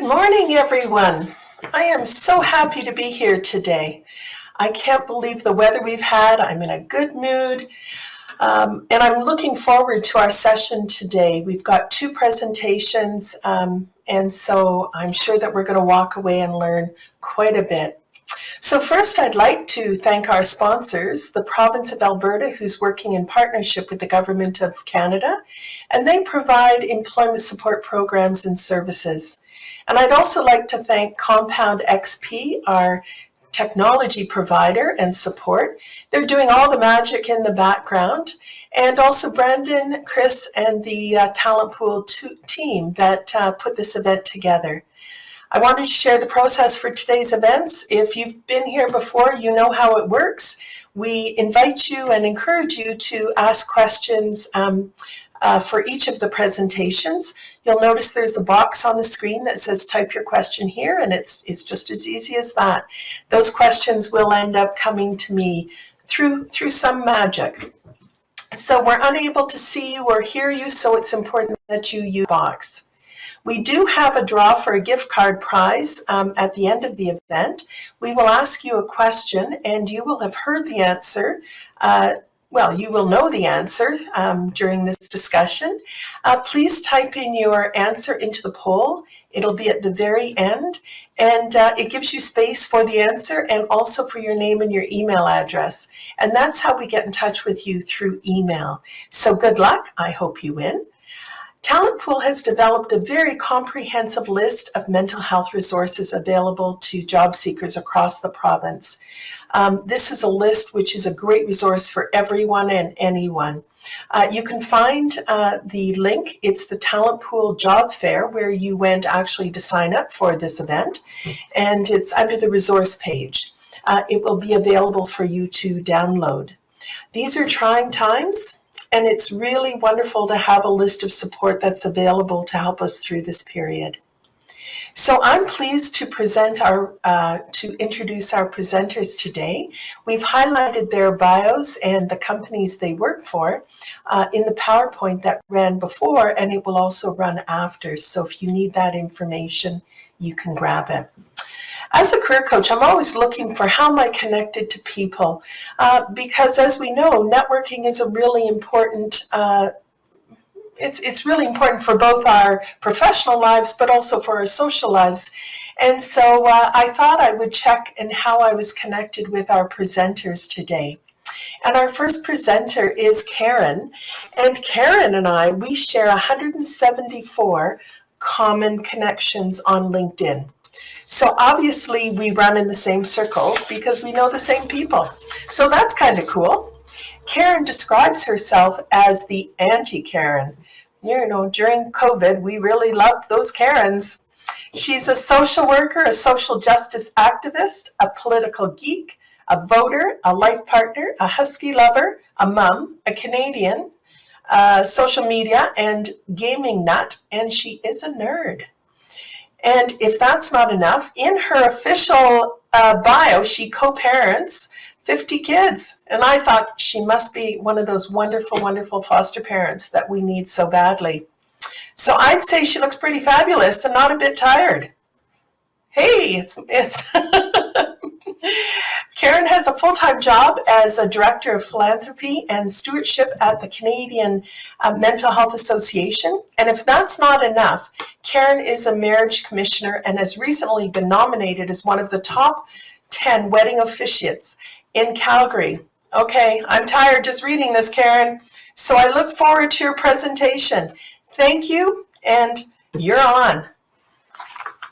morning, everyone. I am so happy to be here today. I can't believe the weather we've had. I'm in a good mood, and I'm looking forward to our session today. We've got two presentations, and so I'm sure that we're going to walk away and learn quite a bit. So first, I'd like to thank our sponsors, the province of Alberta, who's working in partnership with the Government of Canada, and they provide employment support programs and services. And I'd also like to thank Compound XP, our technology provider and support. They're doing all the magic in the background. And also Brandon, Chris, and the Talent Pool team that put this event together. I wanted to share the process for today's events. If you've been here before, you know how it works. We invite you and encourage you to ask questions for each of the presentations. You'll notice there's a box on the screen that says type your question here, and it's just as easy as that. Those questions will end up coming to me through some magic. So we're unable to see you or hear you, so it's important that you use the box. We do have a draw for a gift card prize at the end of the event. We will ask you a question and you will have heard the answer. You will know the answer during this discussion. Please type in your answer into the poll. It'll be at the very end, and it gives you space for the answer and also for your name and your email address. And that's how we get in touch with you, through email. So good luck. I hope you win. Talent Pool has developed a very comprehensive list of mental health resources available to job seekers across the province. This is a list which is a great resource for everyone and anyone. You can find the link. It's the Talent Pool Job Fair, where you went actually to sign up for this event, and it's under the resource page. It will be available for you to download. These are trying times, and it's really wonderful to have a list of support that's available to help us through this period. So I'm pleased to introduce our presenters today. We've highlighted their bios and the companies they work for in the PowerPoint that ran before, and it will also run after. So if you need that information, you can grab it. As a career coach, I'm always looking for how am I connected to people, because as we know, networking is a really important it's really important for both our professional lives, but also for our social lives. And so I thought I would check in how I was connected with our presenters today. And our first presenter is Karen. And Karen and I, we share 174 common connections on LinkedIn. So obviously we run in the same circles because we know the same people. So that's kind of cool. Karen describes herself as the anti-Karen. You know, during COVID, we really loved those Karens. She's a social worker, a social justice activist, a political geek, a voter, a life partner, a husky lover, a mom, a Canadian, social media and gaming nut, and she is a nerd. And if that's not enough, in her official bio, she co-parents 50 kids. And I thought she must be one of those wonderful, wonderful foster parents that we need so badly. So I'd say she looks pretty fabulous and not a bit tired. Hey, it's Karen has a full-time job as a director of philanthropy and stewardship at the Canadian Mental Health Association. And if that's not enough, Karen is a marriage commissioner and has recently been nominated as one of the top 10 wedding officiates in Calgary. Okay, I'm tired just reading this, Karen. So I look forward to your presentation. Thank you, and you're on.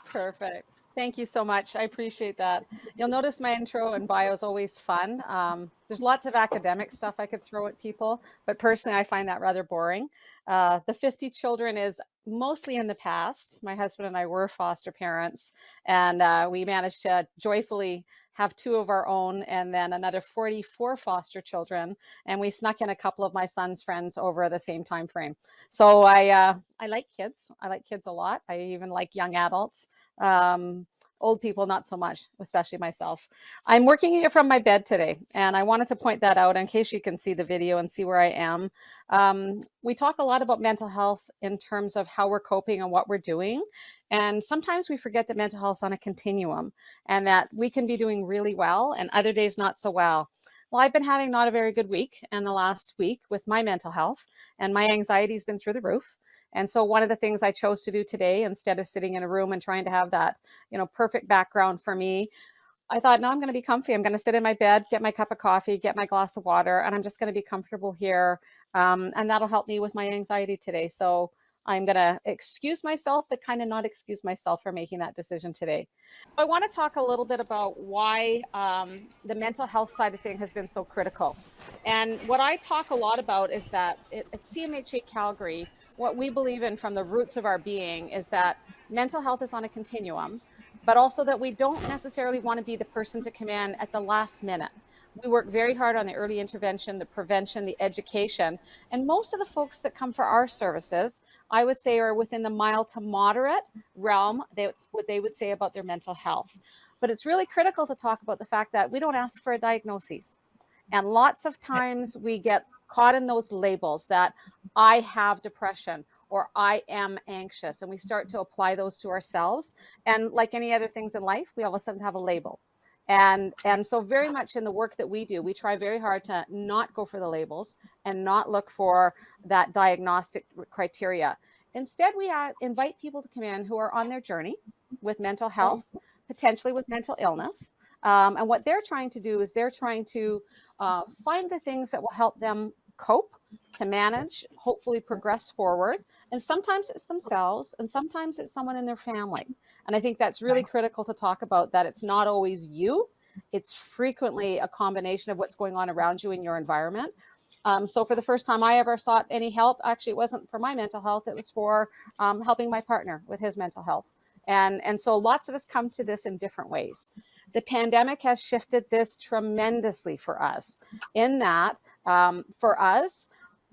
Perfect. Thank you so much. I appreciate that. You'll notice my intro and bio is always fun. There's lots of academic stuff I could throw at people, but personally, I find that rather boring. The 50 children is mostly in the past. My husband and I were foster parents, and we managed to joyfully have 2 of our own and then another 44 foster children. And we snuck in a couple of my son's friends over the same time frame. So I like kids. I like kids a lot. I even like young adults. Old people, not so much, especially myself. I'm working here from my bed today, and I wanted to point that out in case you can see the video and see where I am. We talk a lot about mental health in terms of how we're coping and what we're doing. And sometimes we forget that mental health is on a continuum and that we can be doing really well and other days not so well. Well, I've been having not a very good week in the last week with my mental health, and my anxiety's been through the roof. And so one of the things I chose to do today, instead of sitting in a room and trying to have that, perfect background for me, I thought, no, I'm going to be comfy. I'm going to sit in my bed, get my cup of coffee, get my glass of water, and I'm just going to be comfortable here. And that'll help me with my anxiety today. So I'm going to excuse myself, but kind of not excuse myself for making that decision today. I want to talk a little bit about why the mental health side of thing has been so critical. And what I talk a lot about is that at CMHA Calgary, what we believe in from the roots of our being is that mental health is on a continuum, but also that we don't necessarily want to be the person to come in at the last minute. We work very hard on the early intervention, the prevention, the education. And most of the folks that come for our services, I would say, are within the mild to moderate realm, what they would say about their mental health. But it's really critical to talk about the fact that we don't ask for a diagnosis. And lots of times we get caught in those labels that I have depression or I am anxious, and we start to apply those to ourselves. And like any other things in life, we all of a sudden have a label. And so very much in the work that we do, we try very hard to not go for the labels and not look for that diagnostic criteria. Instead, we invite people to come in who are on their journey with mental health, potentially with mental illness. And what they're trying to do is they're trying to find the things that will help them cope, to manage, hopefully progress forward. And sometimes it's themselves, and sometimes it's someone in their family. And I think that's really critical to talk about, that it's not always you. It's frequently a combination of what's going on around you in your environment. So for the first time I ever sought any help, actually, it wasn't for my mental health. It was for helping my partner with his mental health. And so lots of us come to this in different ways. The pandemic has shifted this tremendously for us in that for us,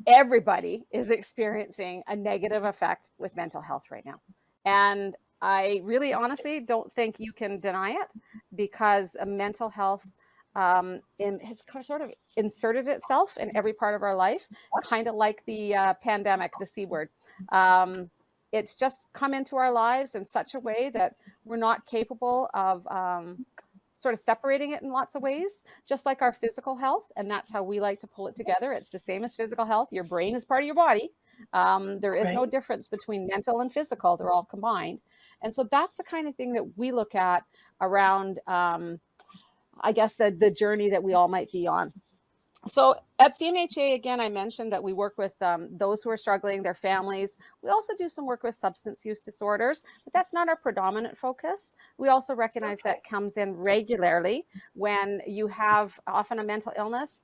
everybody is experiencing a negative effect with mental health right now. And I really honestly don't think you can deny it, because mental health has sort of inserted itself in every part of our life, kind of like the pandemic, the C word. It's just come into our lives in such a way that we're not capable of sort of separating it in lots of ways, just like our physical health. And that's how we like to pull it together. It's the same as physical health. Your brain is part of your body. There is no difference between mental and physical. They're all combined. And so that's the kind of thing that we look at around, I guess, the journey that we all might be on. So at CMHA, again, I mentioned that we work with those who are struggling, their families. We also do some work with substance use disorders, but that's not our predominant focus. We also recognize that comes in regularly when you have often a mental illness.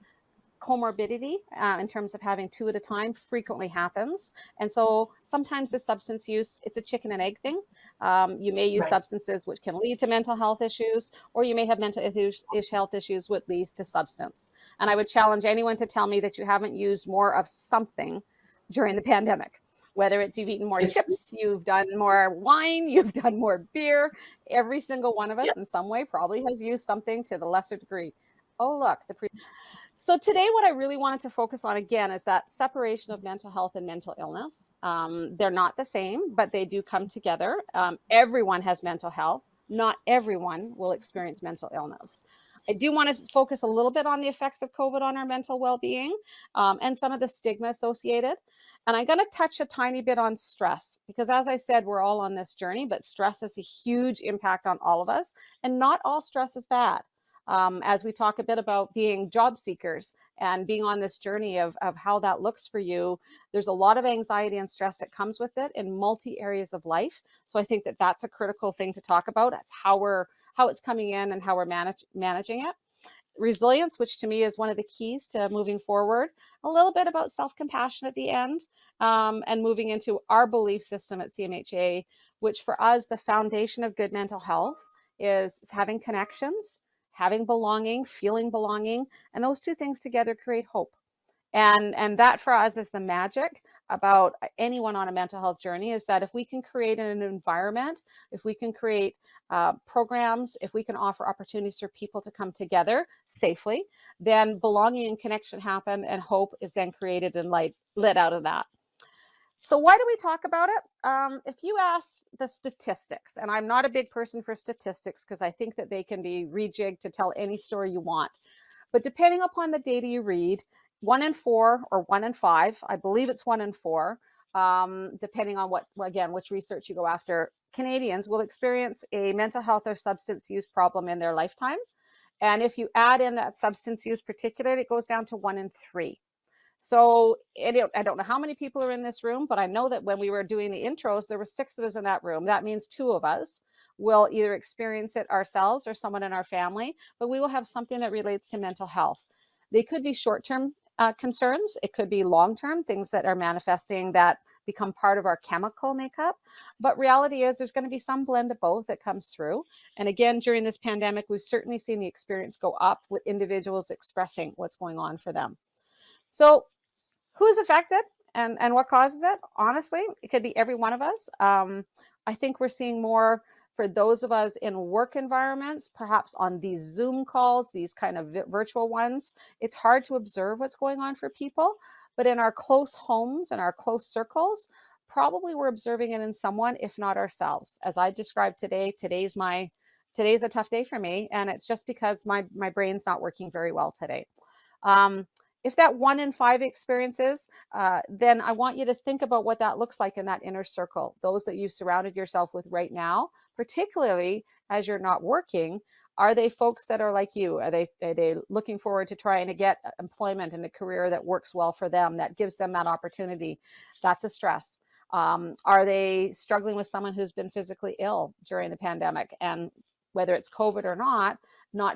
Comorbidity in terms of having two at a time frequently happens. And so sometimes the substance use, it's a chicken and egg thing. You may use substances which can lead to mental health issues, or you may have mental health issues which leads to substance. And I would challenge anyone to tell me that you haven't used more of something during the pandemic. Whether it's you've eaten more chips, you've done more wine, you've done more beer, every single one of us in some way probably has used something to the lesser degree. Oh, look, so today, what I really wanted to focus on, again, is that separation of mental health and mental illness. They're not the same, but they do come together. Everyone has mental health. Not everyone will experience mental illness. I do want to focus a little bit on the effects of COVID on our mental well-being and some of the stigma associated. And I'm going to touch a tiny bit on stress, because as I said, we're all on this journey, but stress has a huge impact on all of us, and not all stress is bad. As we talk a bit about being job seekers and being on this journey of how that looks for you, there's a lot of anxiety and stress that comes with it in multi areas of life. So I think that that's a critical thing to talk about. That's how it's coming in and how we're managing it. Resilience, which to me is one of the keys to moving forward. A little bit about self-compassion at the end, and moving into our belief system at CMHA, which for us, the foundation of good mental health is having connections, having belonging, feeling belonging, and those two things together create hope. And that for us is the magic about anyone on a mental health journey, is that if we can create an environment, if we can create programs, if we can offer opportunities for people to come together safely, then belonging and connection happen, and hope is then created and light lit out of that. So why do we talk about it? If you ask the statistics, and I'm not a big person for statistics because I think that they can be rejigged to tell any story you want, but depending upon the data you read, 1 in 4 or 1 in 5, I believe it's 1 in 4, depending on which research you go after, Canadians will experience a mental health or substance use problem in their lifetime. And if you add in that substance use particularly, it goes down to 1 in 3. So I don't know how many people are in this room, but I know that when we were doing the intros, there were 6 of us in that room. That means 2 of us will either experience it ourselves or someone in our family, but we will have something that relates to mental health. They could be short-term concerns. It could be long-term things that are manifesting that become part of our chemical makeup. But reality is there's going to be some blend of both that comes through. And again, during this pandemic, we've certainly seen the experience go up with individuals expressing what's going on for them. So who's affected and what causes it? Honestly, it could be every one of us. I think we're seeing more for those of us in work environments, perhaps on these Zoom calls, these kind of virtual ones. It's hard to observe what's going on for people, but in our close homes and our close circles, probably we're observing it in someone, if not ourselves. As I described today, today's a tough day for me, and it's just because my brain's not working very well today. If that 1 in 5 experiences, then I want you to think about what that looks like in that inner circle, those that you've surrounded yourself with right now, particularly as you're not working. Are they folks that are like you? Are they looking forward to trying to get employment and a career that works well for them, that gives them that opportunity? That's a stress. Are they struggling with someone who's been physically ill during the pandemic, and whether it's COVID or not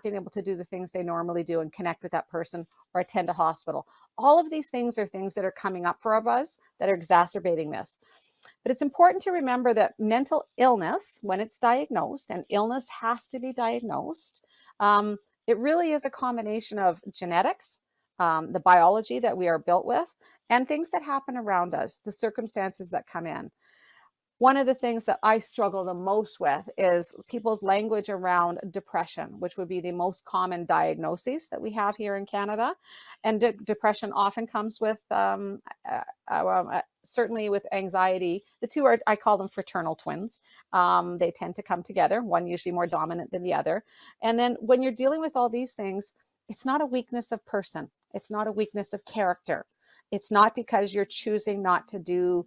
being able to do the things they normally do and connect with that person or attend a hospital? All of these things are things that are coming up for us that are exacerbating this. But it's important to remember that mental illness, when it's diagnosed, and illness has to be diagnosed, it really is a combination of genetics, the biology that we are built with, and things that happen around us, the circumstances that come in. One of the things that I struggle the most with is people's language around depression, which would be the most common diagnoses that we have here in Canada. And depression often comes with, certainly with anxiety. The two are, I call them fraternal twins. They tend to come together, one usually more dominant than the other. And then when you're dealing with all these things, it's not a weakness of person. It's not a weakness of character. It's not because you're choosing not to do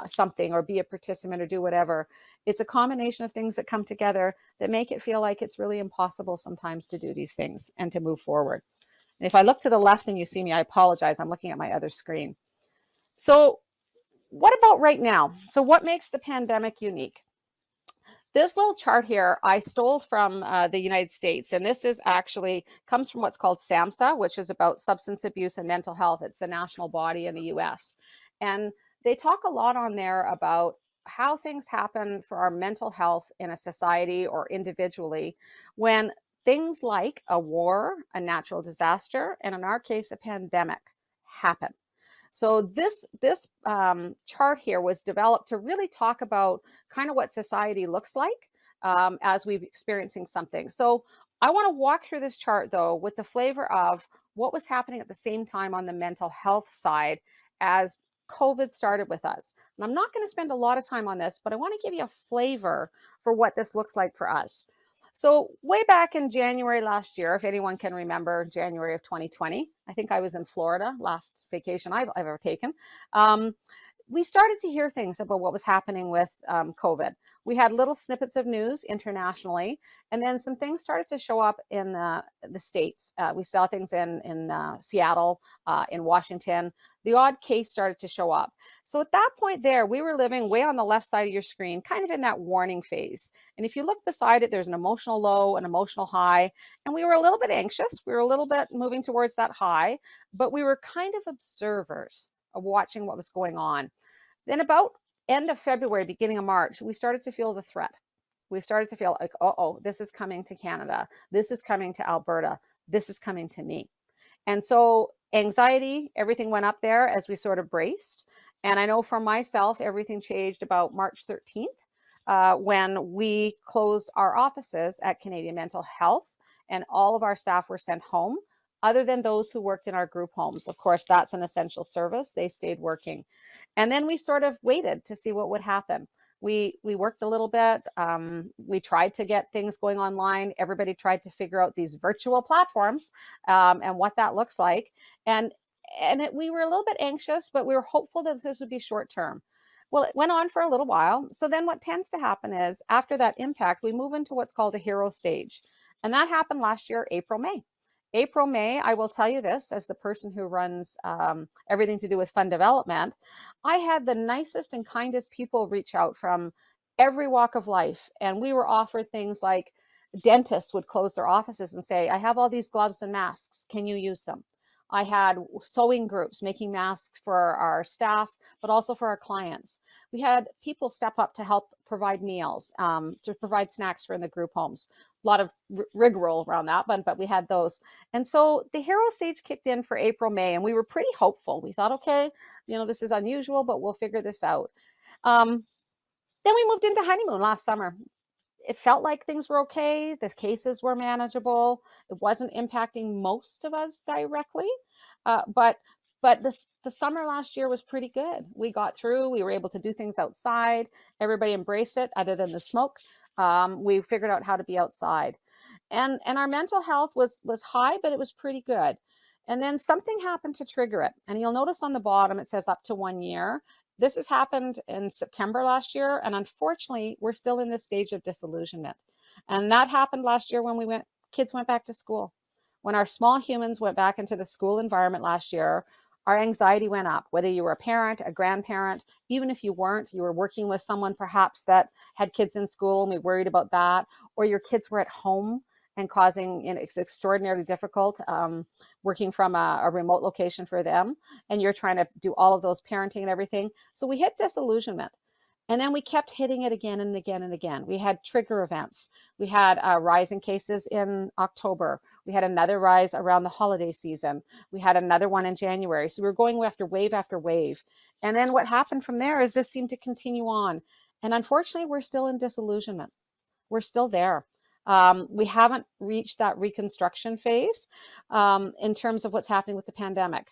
something or be a participant or do whatever. It's a combination of things that come together that make it feel like it's really impossible sometimes to do these things and to move forward. And if I look to the left and you see me, I apologize. I'm looking at my other screen. So what about right now? So what makes the pandemic unique? This little chart here I stole from the United States, and this is actually comes from what's called SAMHSA, which is about substance abuse and mental health. It's the national body in the US. And they talk a lot on there about how things happen for our mental health in a society or individually when things like a war, a natural disaster, and in our case, a pandemic happen. So this chart here was developed to really talk about kind of what society looks like as we're experiencing something. So I want to walk through this chart though with the flavor of what was happening at the same time on the mental health side as COVID started with us. And I'm not going to spend a lot of time on this, but I want to give you a flavor for what this looks like for us. So way back in January last year, if anyone can remember January of 2020, I think I was in Florida, last vacation I've ever taken. We started to hear things about what was happening with COVID. We had little snippets of news internationally, and then some things started to show up in the States. We saw things in Seattle, in Washington. The odd case started to show up. So at that point there, we were living way on the left side of your screen, kind of in that warning phase. And if you look beside it, there's an emotional low, an emotional high, and we were a little bit anxious. We were a little bit moving towards that high, but we were kind of observers of watching what was going on. Then about end of February, beginning of March, we started to feel the threat. We started to feel like, uh-oh, this is coming to Canada. This is coming to Alberta. This is coming to me. And so Anxiety, everything went up there as we sort of braced. And I know for myself, everything changed about March 13th when we closed our offices at Canadian Mental Health and all of our staff were sent home, other than those who worked in our group homes. Of course, that's an essential service. They stayed working. And then we sort of waited to see what would happen. We worked a little bit. We tried to get things going online. Everybody tried to figure out these virtual platforms and what that looks like. And we were a little bit anxious, but we were hopeful that this would be short term. Well, it went on for a little while. So then what tends to happen is after that impact, we move into what's called a hero stage. And that happened last year, April, May. April, May, I will tell you this as the person who runs everything to do with fund development, I had the nicest and kindest people reach out from every walk of life. And we were offered things like dentists would close their offices and say, I have all these gloves and masks. Can you use them? I had sewing groups making masks for our staff, but also for our clients. We had people step up to help provide meals, to provide snacks for in the group homes. A lot of rigmarole around that, but we had those. And so the hero stage kicked in for April, May, and we were pretty hopeful. We thought, okay, this is unusual, but we'll figure this out. Then we moved into honeymoon last summer. It felt like things were okay. The cases were manageable. It wasn't impacting most of us directly, but the summer last year was pretty good. We got through. We were able to do things outside. Everybody embraced it, other than the smoke. We figured out how to be outside, and our mental health was high, but it was pretty good. And then something happened to trigger it. And you'll notice on the bottom it says up to 1 year. This has happened in September last year, and unfortunately, we're still in this stage of disillusionment. And that happened last year when kids went back to school. When our small humans went back into the school environment last year, our anxiety went up. Whether you were a parent, a grandparent, even if you weren't, you were working with someone perhaps that had kids in school and we worried about that, or your kids were at home and causing, it's extraordinarily difficult working from a remote location for them, and you're trying to do all of those parenting and everything. So we hit disillusionment. And then we kept hitting it again and again and again. We had trigger events. We had a rise in cases in October. We had another rise around the holiday season. We had another one in January. So we were going after wave. And then what happened from there is this seemed to continue on. And unfortunately, we're still in disillusionment. We're still there. We haven't reached that reconstruction phase in terms of what's happening with the pandemic.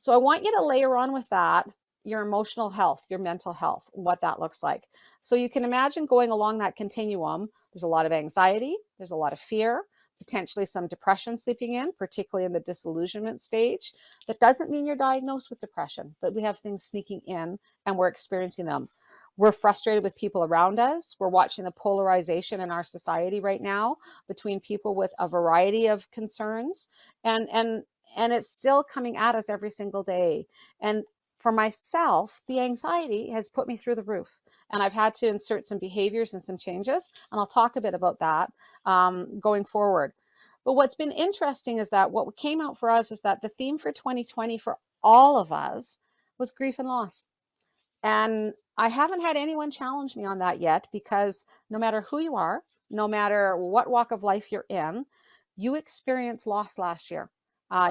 So I want you to layer on with that your emotional health, your mental health, what that looks like. So you can imagine going along that continuum. There's a lot of anxiety, there's a lot of fear, potentially some depression sleeping in, particularly in the disillusionment stage. That doesn't mean you're diagnosed with depression, but we have things sneaking in and we're experiencing them. We're frustrated with people around us. We're watching the polarization in our society right now between people with a variety of concerns, and it's still coming at us every single day. And for myself, the anxiety has put me through the roof, and I've had to insert some behaviors and some changes, and I'll talk a bit about that going forward. But what's been interesting is that what came out for us is that the theme for 2020 for all of us was grief and loss. And I haven't had anyone challenge me on that yet, because no matter who you are, no matter what walk of life you're in, you experienced loss last year.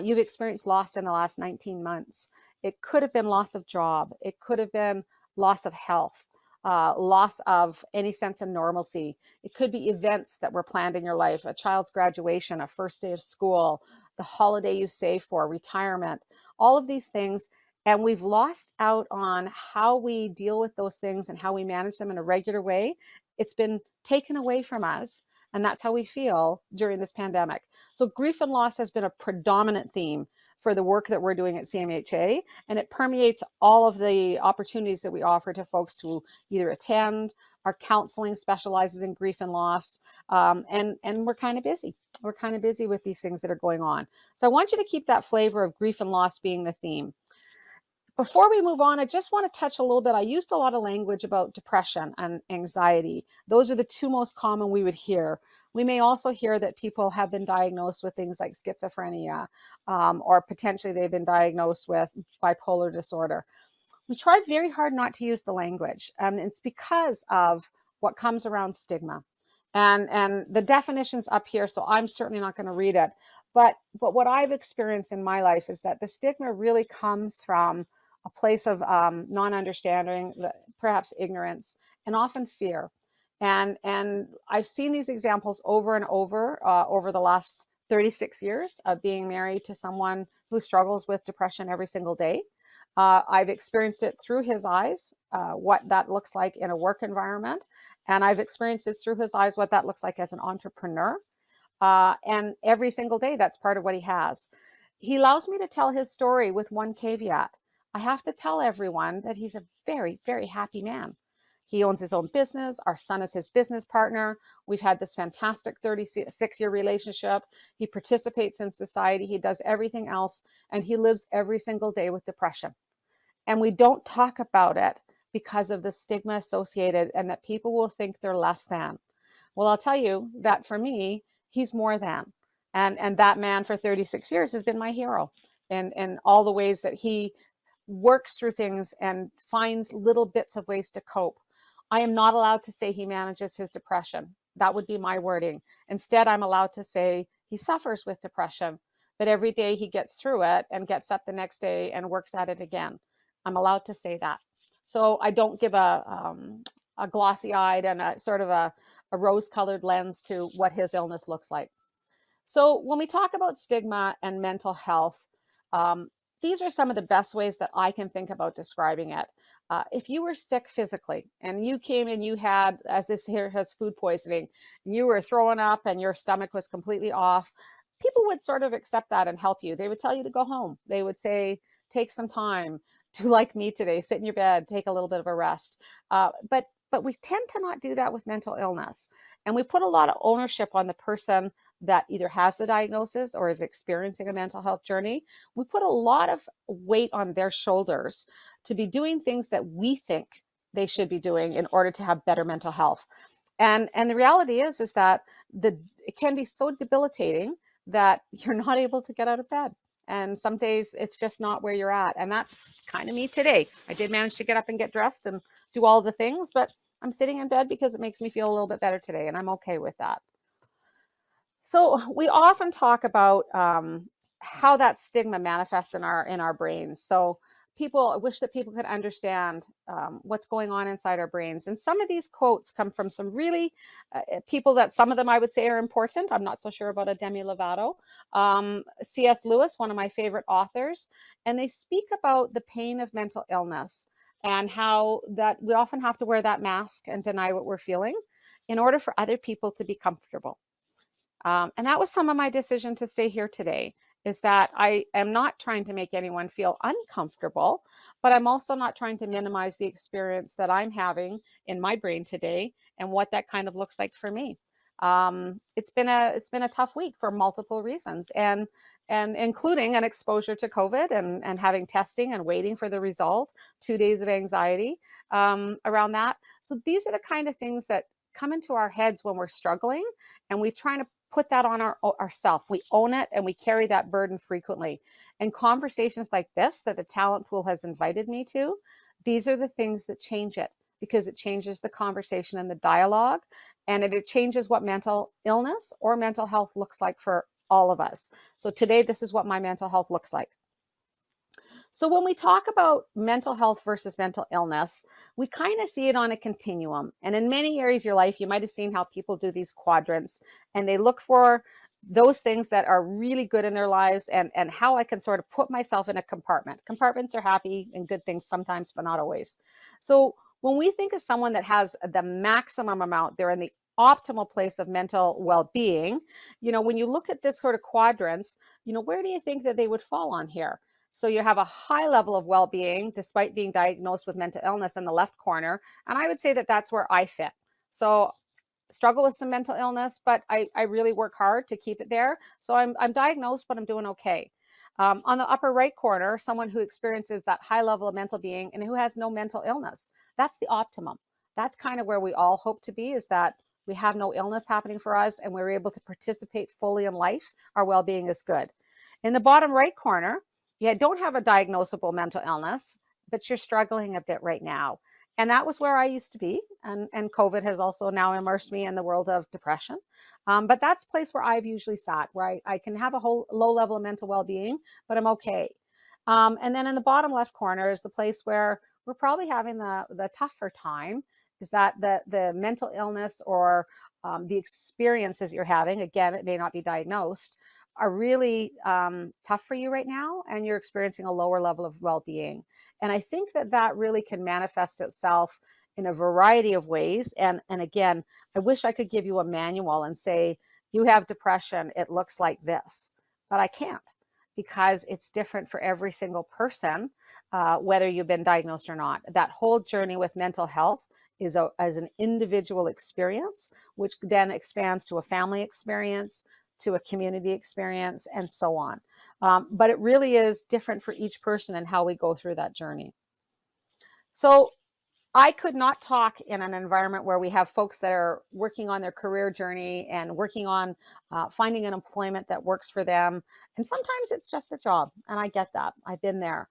You've experienced loss in the last 19 months. It could have been loss of job. It could have been loss of health, loss of any sense of normalcy. It could be events that were planned in your life, a child's graduation, a first day of school, the holiday you save for, retirement, all of these things. And we've lost out on how we deal with those things and how we manage them in a regular way. It's been taken away from us. And that's how we feel during this pandemic. So grief and loss has been a predominant theme for the work that we're doing at CMHA. And it permeates all of the opportunities that we offer to folks to either attend. Our counseling specializes in grief and loss. And we're kind of busy. We're kind of busy with these things that are going on. So I want you to keep that flavor of grief and loss being the theme. Before we move on, I just want to touch a little bit. I used a lot of language about depression and anxiety. Those are the two most common we would hear. We may also hear that people have been diagnosed with things like schizophrenia, or potentially they've been diagnosed with bipolar disorder. We try very hard not to use the language, and it's because of what comes around stigma. And the definition's up here, so I'm certainly not going to read it. But what I've experienced in my life is that the stigma really comes from a place of non-understanding, perhaps ignorance, and often fear. And I've seen these examples over and over the last 36 years of being married to someone who struggles with depression every single day. I've experienced it through his eyes, what that looks like in a work environment. And I've experienced it through his eyes, what that looks like as an entrepreneur. And every single day, that's part of what he has. He allows me to tell his story with one caveat. I have to tell everyone that he's a very, very happy man. He owns his own business. Our son is his business partner. We've had this fantastic 36-year relationship. He participates in society. He does everything else. And he lives every single day with depression. And we don't talk about it because of the stigma associated and that people will think they're less than. Well, I'll tell you that for me, he's more than. And that man for 36 years has been my hero in all the ways that he works through things and finds little bits of ways to cope. I am not allowed to say he manages his depression. That would be my wording. Instead, I'm allowed to say he suffers with depression, but every day he gets through it and gets up the next day and works at it again. I'm allowed to say that. So I don't give a glossy-eyed and a sort of a rose-colored lens to what his illness looks like. So when we talk about stigma and mental health, these are some of the best ways that I can think about describing it. If you were sick physically and you came and you had, as this here has food poisoning, and you were throwing up and your stomach was completely off, people would sort of accept that and help you. They would tell you to go home. They would say, take some time, do like me today, sit in your bed, take a little bit of a rest. But we tend to not do that with mental illness. And we put a lot of ownership on the person that either has the diagnosis or is experiencing a mental health journey. We put a lot of weight on their shoulders to be doing things that we think they should be doing in order to have better mental health. And the reality is that it can be so debilitating that you're not able to get out of bed. And some days it's just not where you're at. And that's kind of me today. I did manage to get up and get dressed and do all the things, but I'm sitting in bed because it makes me feel a little bit better today, and I'm okay with that. So we often talk about how that stigma manifests in our brains. So I wish that people could understand what's going on inside our brains. And some of these quotes come from some really people that some of them I would say are important. I'm not so sure about a Demi Lovato. C.S. Lewis, one of my favorite authors, and they speak about the pain of mental illness and how that we often have to wear that mask and deny what we're feeling in order for other people to be comfortable. And that was some of my decision to stay here today, is that I am not trying to make anyone feel uncomfortable, but I'm also not trying to minimize the experience that I'm having in my brain today and what that kind of looks like for me. It's been a tough week for multiple reasons, and including an exposure to COVID and having testing and waiting for the result, 2 days of anxiety around that. So these are the kind of things that come into our heads when we're struggling, and we're trying to put that on ourselves. We own it and we carry that burden frequently. And conversations like this that the talent pool has invited me to, these are the things that change it, because it changes the conversation and the dialogue, and it changes what mental illness or mental health looks like for all of us. So today, this is what my mental health looks like. So when we talk about mental health versus mental illness, we kind of see it on a continuum. And in many areas of your life, you might have seen how people do these quadrants, and they look for those things that are really good in their lives and how I can sort of put myself in a compartment. Compartments are happy and good things sometimes, but not always. So when we think of someone that has the maximum amount, they're in the optimal place of mental well-being, when you look at this sort of quadrants, where do you think that they would fall on here? So you have a high level of well-being despite being diagnosed with mental illness in the left corner. And I would say that that's where I fit. So struggle with some mental illness, but I really work hard to keep it there. So I'm diagnosed, but I'm doing okay. On the upper right corner, someone who experiences that high level of mental being and who has no mental illness. That's the optimum. That's kind of where we all hope to be, is that we have no illness happening for us and we're able to participate fully in life. Our well-being is good. In the bottom right corner, you don't have a diagnosable mental illness, but you're struggling a bit right now. And that was where I used to be. And COVID has also now immersed me in the world of depression. But that's a place where I've usually sat, where I can have a whole low level of mental well-being, but I'm okay. And then in the bottom left corner is the place where we're probably having the tougher time, is that the mental illness or the experiences you're having, again, it may not be diagnosed, are really tough for you right now, and you're experiencing a lower level of well-being. And I think that really can manifest itself in a variety of ways. And again, I wish I could give you a manual and say, you have depression, it looks like this, but I can't, because it's different for every single person, whether you've been diagnosed or not. That whole journey with mental health is an individual experience, which then expands to a family experience, to a community experience, and so on. But it really is different for each person and how we go through that journey. So I could not talk in an environment where we have folks that are working on their career journey and working on finding an employment that works for them. And sometimes it's just a job, and I get that. I've been there.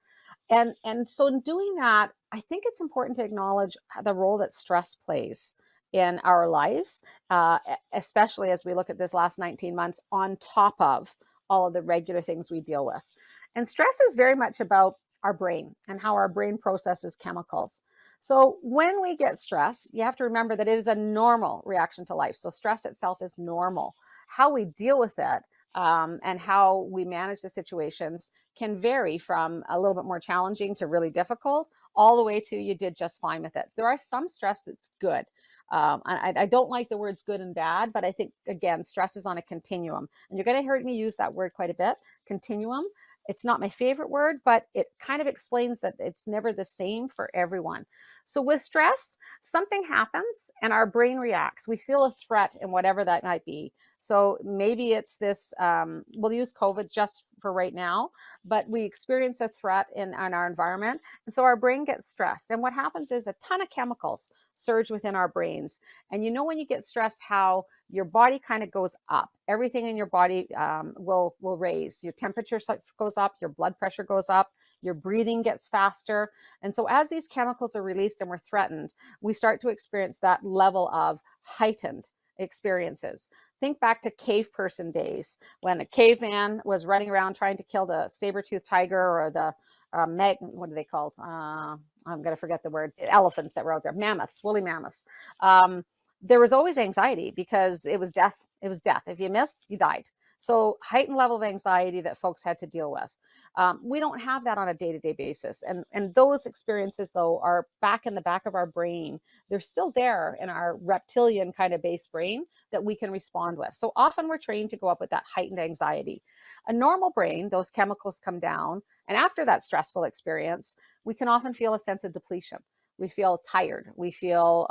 And so in doing that, I think it's important to acknowledge the role that stress plays in our lives, especially as we look at this last 19 months on top of all of the regular things we deal with. And stress is very much about our brain and how our brain processes chemicals. So when we get stressed, you have to remember that it is a normal reaction to life. So stress itself is normal. How we deal with it and how we manage the situations can vary from a little bit more challenging to really difficult, all the way to you did just fine with it. There are some stress that's good. I don't like the words good and bad, but I think, again, stress is on a continuum. And you're going to hear me use that word quite a bit, continuum. It's not my favorite word, but it kind of explains that it's never the same for everyone. So with stress, something happens and our brain reacts. We feel a threat in whatever that might be. So maybe it's this, we'll use COVID just for right now, but we experience a threat in our environment. And so our brain gets stressed. And what happens is a ton of chemicals surge within our brains. And you know, when you get stressed, how your body kind of goes up. Everything in your body will raise. Your temperature goes up, your blood pressure goes up, your breathing gets faster. And so as these chemicals are released and we're threatened, we start to experience that level of heightened experiences. Think back to cave person days when a caveman was running around trying to kill the saber-toothed tiger or the what are they called? I'm going to forget the word. Elephants that were out there, mammoths, woolly mammoths. There was always anxiety because it was death. It was death. If you missed, you died. So heightened level of anxiety that folks had to deal with. We don't have that on a day-to-day basis. And those experiences, though, are back in the back of our brain. They're still there in our reptilian kind of base brain that we can respond with. So often we're trained to go up with that heightened anxiety. A normal brain, those chemicals come down. And after that stressful experience, we can often feel a sense of depletion. We feel tired. We feel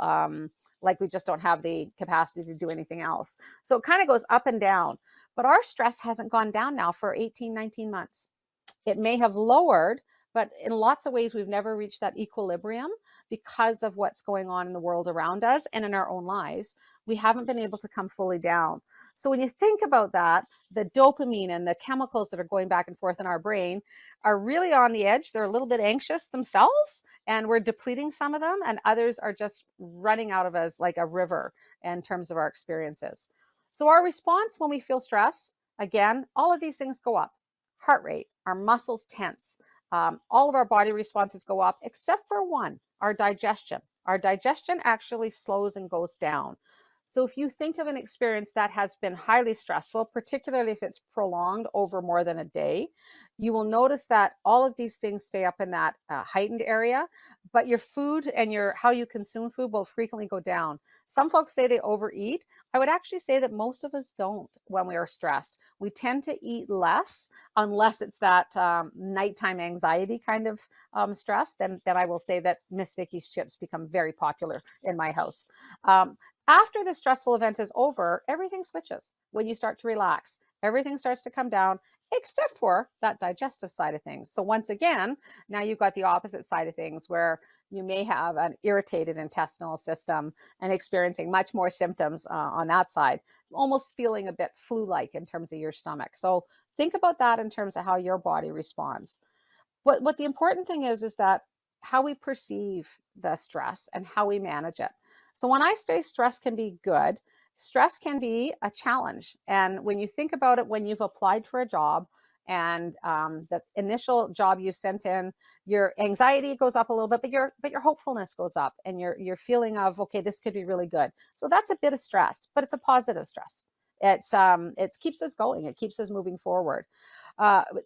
like we just don't have the capacity to do anything else. So it kind of goes up and down. But our stress hasn't gone down now for 18, 19 months. It may have lowered, but in lots of ways, we've never reached that equilibrium because of what's going on in the world around us and in our own lives. We haven't been able to come fully down. So when you think about that, the dopamine and the chemicals that are going back and forth in our brain are really on the edge. They're a little bit anxious themselves, and we're depleting some of them, and others are just running out of us like a river in terms of our experiences. So our response when we feel stress, again, all of these things go up. Heart rate, our muscles tense, all of our body responses go up, except for one, our digestion. Our digestion actually slows and goes down. So if you think of an experience that has been highly stressful, particularly if it's prolonged over more than a day, you will notice that all of these things stay up in that heightened area, but your food and how you consume food will frequently go down. Some folks say they overeat. I would actually say that most of us don't when we are stressed. We tend to eat less unless it's that nighttime anxiety kind of stress. Then I will say that Miss Vicky's chips become very popular in my house. After the stressful event is over, everything switches. When you start to relax, everything starts to come down, except for that digestive side of things. So once again, now you've got the opposite side of things where you may have an irritated intestinal system and experiencing much more symptoms on that side, almost feeling a bit flu-like in terms of your stomach. So think about that in terms of how your body responds. What the important thing is that how we perceive the stress and how we manage it. So when I say stress can be good, stress can be a challenge. And when you think about it, when you've applied for a job and the initial job you sent in, your anxiety goes up a little bit, but your hopefulness goes up, and your feeling of, okay, this could be really good. So that's a bit of stress, but it's a positive stress. It keeps us going. It keeps us moving forward.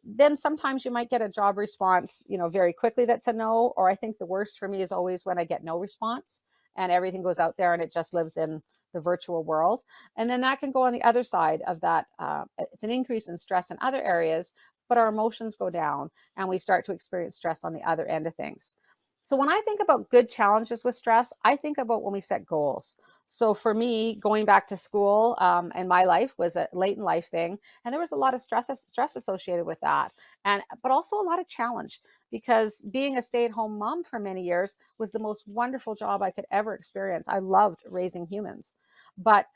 Then sometimes you might get a job response, very quickly that's a no. Or I think the worst for me is always when I get no response and everything goes out there and it just lives in the virtual world. And then that can go on the other side of that. It's an increase in stress in other areas, but our emotions go down and we start to experience stress on the other end of things. So when I think about good challenges with stress, I think about when we set goals. So for me, going back to school and my life was a late in life thing, and there was a lot of stress associated with that, but also a lot of challenge, because being a stay-at-home mom for many years was the most wonderful job I could ever experience. I loved raising humans, but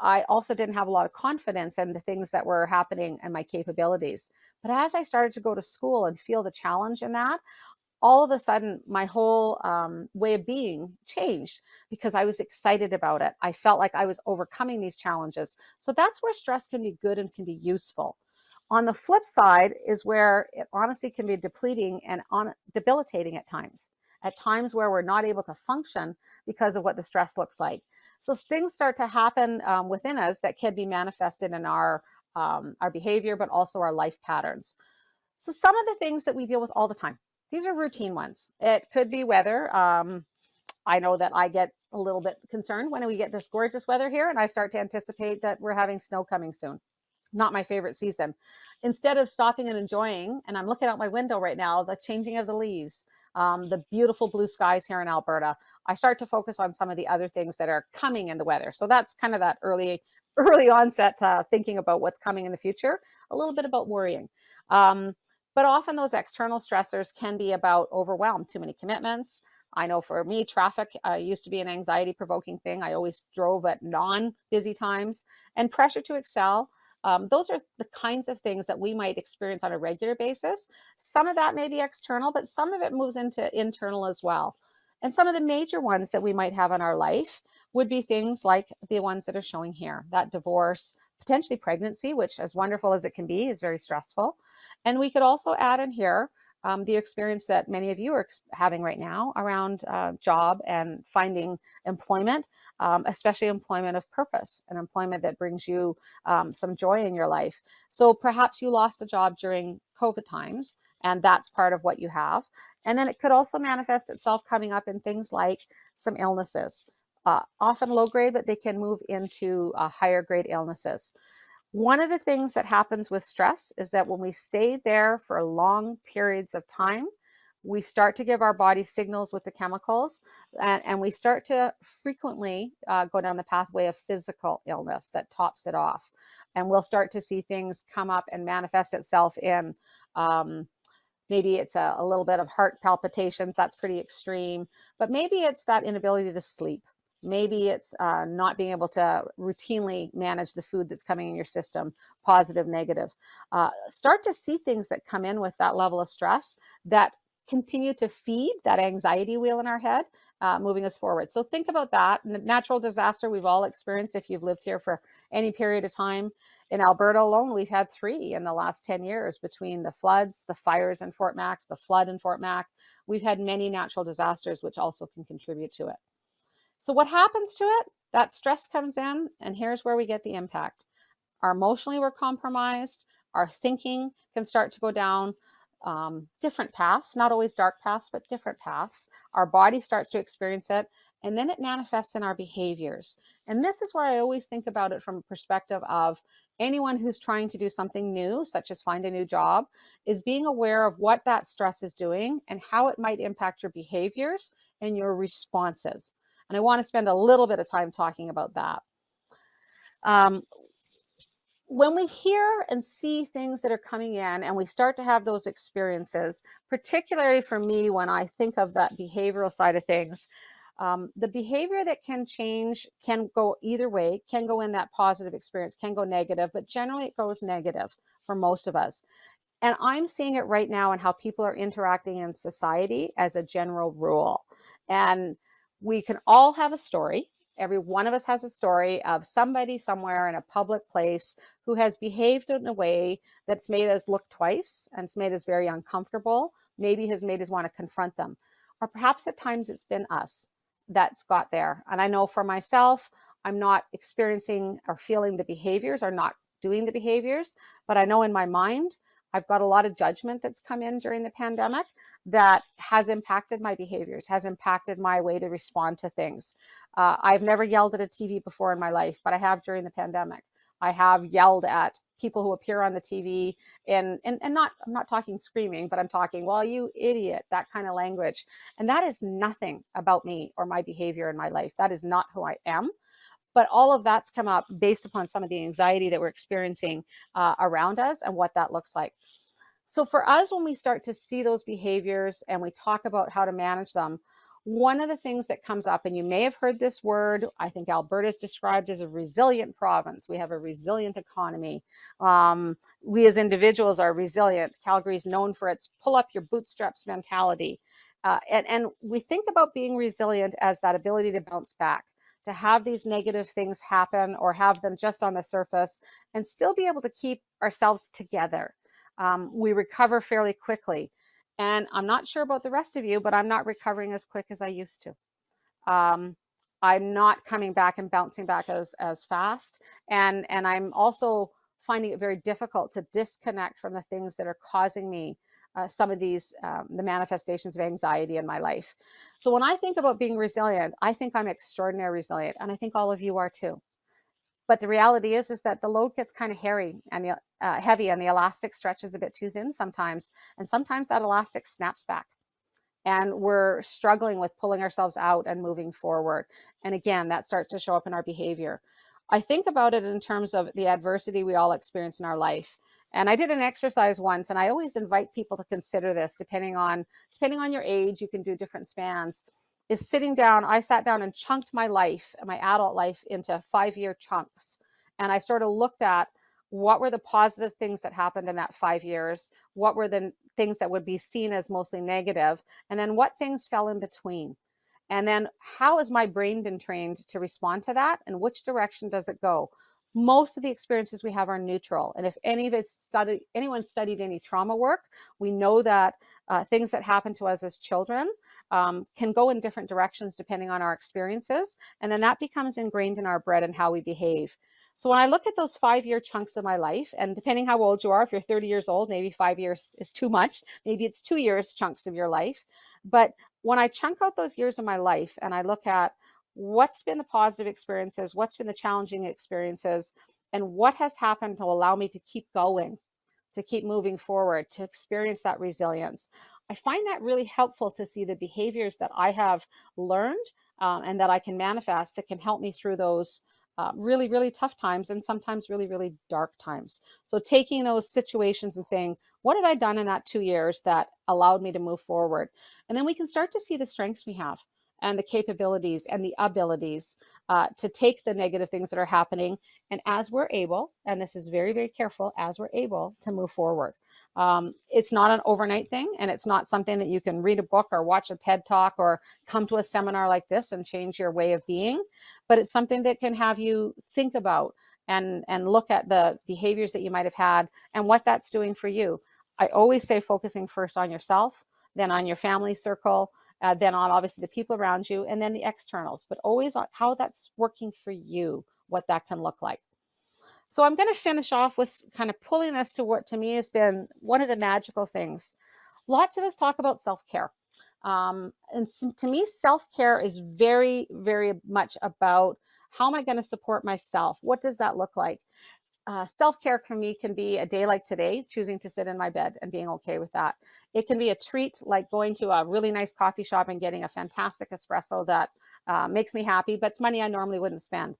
I also didn't have a lot of confidence in the things that were happening and my capabilities. But as I started to go to school and feel the challenge in that, all of a sudden my whole way of being changed, because I was excited about it. I felt like I was overcoming these challenges. So that's where stress can be good and can be useful. On the flip side is where it honestly can be depleting and debilitating at times where we're not able to function because of what the stress looks like. So things start to happen within us that can be manifested in our behavior, but also our life patterns. So some of the things that we deal with all the time, these are routine ones. It could be weather. I know that I get a little bit concerned when we get this gorgeous weather here and I start to anticipate that we're having snow coming soon. Not my favorite season. Instead of stopping and enjoying, and I'm looking out my window right now, the changing of the leaves, the beautiful blue skies here in Alberta, I start to focus on some of the other things that are coming in the weather. So that's kind of that early onset thinking about what's coming in the future, a little bit about worrying. But often those external stressors can be about overwhelm, too many commitments. I know for me, traffic used to be an anxiety provoking thing. I always drove at non-busy times, and pressure to excel. Those are the kinds of things that we might experience on a regular basis. Some of that may be external, but some of it moves into internal as well. And some of the major ones that we might have in our life would be things like the ones that are showing here, that divorce, potentially pregnancy, which, as wonderful as it can be, is very stressful. And we could also add in here the experience that many of you are having right now around job and finding employment, especially employment of purpose, and employment that brings you some joy in your life. So perhaps you lost a job during COVID times, and that's part of what you have. And then it could also manifest itself coming up in things like some illnesses, often low grade, but they can move into higher grade illnesses. One of the things that happens with stress is that when we stay there for long periods of time, we start to give our body signals with the chemicals, and we start to frequently go down the pathway of physical illness that tops it off. And we'll start to see things come up and manifest itself in maybe it's a little bit of heart palpitations. That's pretty extreme. But maybe it's that inability to sleep. Maybe it's not being able to routinely manage the food that's coming in your system, positive, negative. Start to see things that come in with that level of stress that continue to feed that anxiety wheel in our head, moving us forward. So think about that. Natural disaster we've all experienced if you've lived here for any period of time. In Alberta alone, we've had 3 in the last 10 years between the floods, the fires in Fort Mac, the flood in Fort Mac. We've had many natural disasters, which also can contribute to it. So what happens to it? That stress comes in, and here's where we get the impact. Emotionally, we're compromised. Our thinking can start to go down different paths, not always dark paths, but different paths. Our body starts to experience it, and then it manifests in our behaviors. And this is where I always think about it from a perspective of anyone who's trying to do something new, such as find a new job, is being aware of what that stress is doing and how it might impact your behaviors and your responses. And I want to spend a little bit of time talking about that. When we hear and see things that are coming in and we start to have those experiences, particularly for me, when I think of that behavioral side of things, the behavior that can change can go either way, can go in that positive experience, can go negative, but generally it goes negative for most of us. And I'm seeing it right now in how people are interacting in society as a general rule. And we can all have a story. Every one of us has a story of somebody somewhere in a public place who has behaved in a way that's made us look twice and it's made us very uncomfortable, maybe has made us want to confront them. Or perhaps at times it's been us that's got there. And I know for myself, I'm not experiencing or feeling the behaviors or not doing the behaviors, but I know in my mind, I've got a lot of judgment that's come in during the pandemic that has impacted my behaviors, has impacted my way to respond to things. I've never yelled at a TV before in my life, but I have during the pandemic. I have yelled at people who appear on the TV and not, I'm not talking screaming, but I'm talking, well, you idiot, that kind of language. And that is nothing about me or my behavior in my life. That is not who I am. But all of that's come up based upon some of the anxiety that we're experiencing around us and what that looks like. So for us, when we start to see those behaviors and we talk about how to manage them, one of the things that comes up, and you may have heard this word, I think Alberta is described as a resilient province. We have a resilient economy. We as individuals are resilient. Calgary is known for its pull up your bootstraps mentality. And we think about being resilient as that ability to bounce back, to have these negative things happen or have them just on the surface and still be able to keep ourselves together. We recover fairly quickly. And I'm not sure about the rest of you, but I'm not recovering as quick as I used to. Um, I'm not coming back and bouncing back as fast. And I'm also finding it very difficult to disconnect from the things that are causing me some of these, the manifestations of anxiety in my life. So when I think about being resilient, I think I'm extraordinarily resilient. And I think all of you are too. But the reality is that the load gets kind of hairy and heavy, and the elastic stretches a bit too thin sometimes. And sometimes that elastic snaps back, and we're struggling with pulling ourselves out and moving forward. And again, that starts to show up in our behavior. I think about it in terms of the adversity we all experience in our life. And I did an exercise once, and I always invite people to consider this. Depending on your age, you can do different spans. Is sitting down. I sat down and chunked my life, my adult life, into 5-year chunks, and I sort of looked at what were the positive things that happened in that 5 years, what were the things that would be seen as mostly negative, and then what things fell in between. And then how has my brain been trained to respond to that, and which direction does it go? Most of the experiences we have are neutral. And if anyone studied any trauma work, we know that things that happen to us as children can go in different directions depending on our experiences. And then that becomes ingrained in our bread and how we behave. So when I look at those 5-year chunks of my life, and depending how old you are, if you're 30 years old, maybe 5 years is too much. Maybe it's 2 years chunks of your life. But when I chunk out those years of my life and I look at what's been the positive experiences, what's been the challenging experiences, and what has happened to allow me to keep going, to keep moving forward, to experience that resilience, I find that really helpful to see the behaviors that I have learned and that I can manifest that can help me through those really, really tough times and sometimes really, really dark times. So taking those situations and saying, what have I done in that 2 years that allowed me to move forward? And then we can start to see the strengths we have and the capabilities and the abilities to take the negative things that are happening. And as we're able, and this is very, very careful, as we're able to move forward. It's not an overnight thing, and it's not something that you can read a book or watch a TED talk or come to a seminar like this and change your way of being, but it's something that can have you think about and look at the behaviors that you might have had and what that's doing for you. I always say focusing first on yourself, then on your family circle, then on obviously the people around you, and then the externals, but always on how that's working for you, what that can look like. So I'm going to finish off with kind of pulling us to what to me has been one of the magical things. Lots of us talk about self-care. And to me, self-care is very, very much about how am I going to support myself? What does that look like? Self-care for me can be a day like today, choosing to sit in my bed and being okay with that. It can be a treat like going to a really nice coffee shop and getting a fantastic espresso that makes me happy, but it's money I normally wouldn't spend.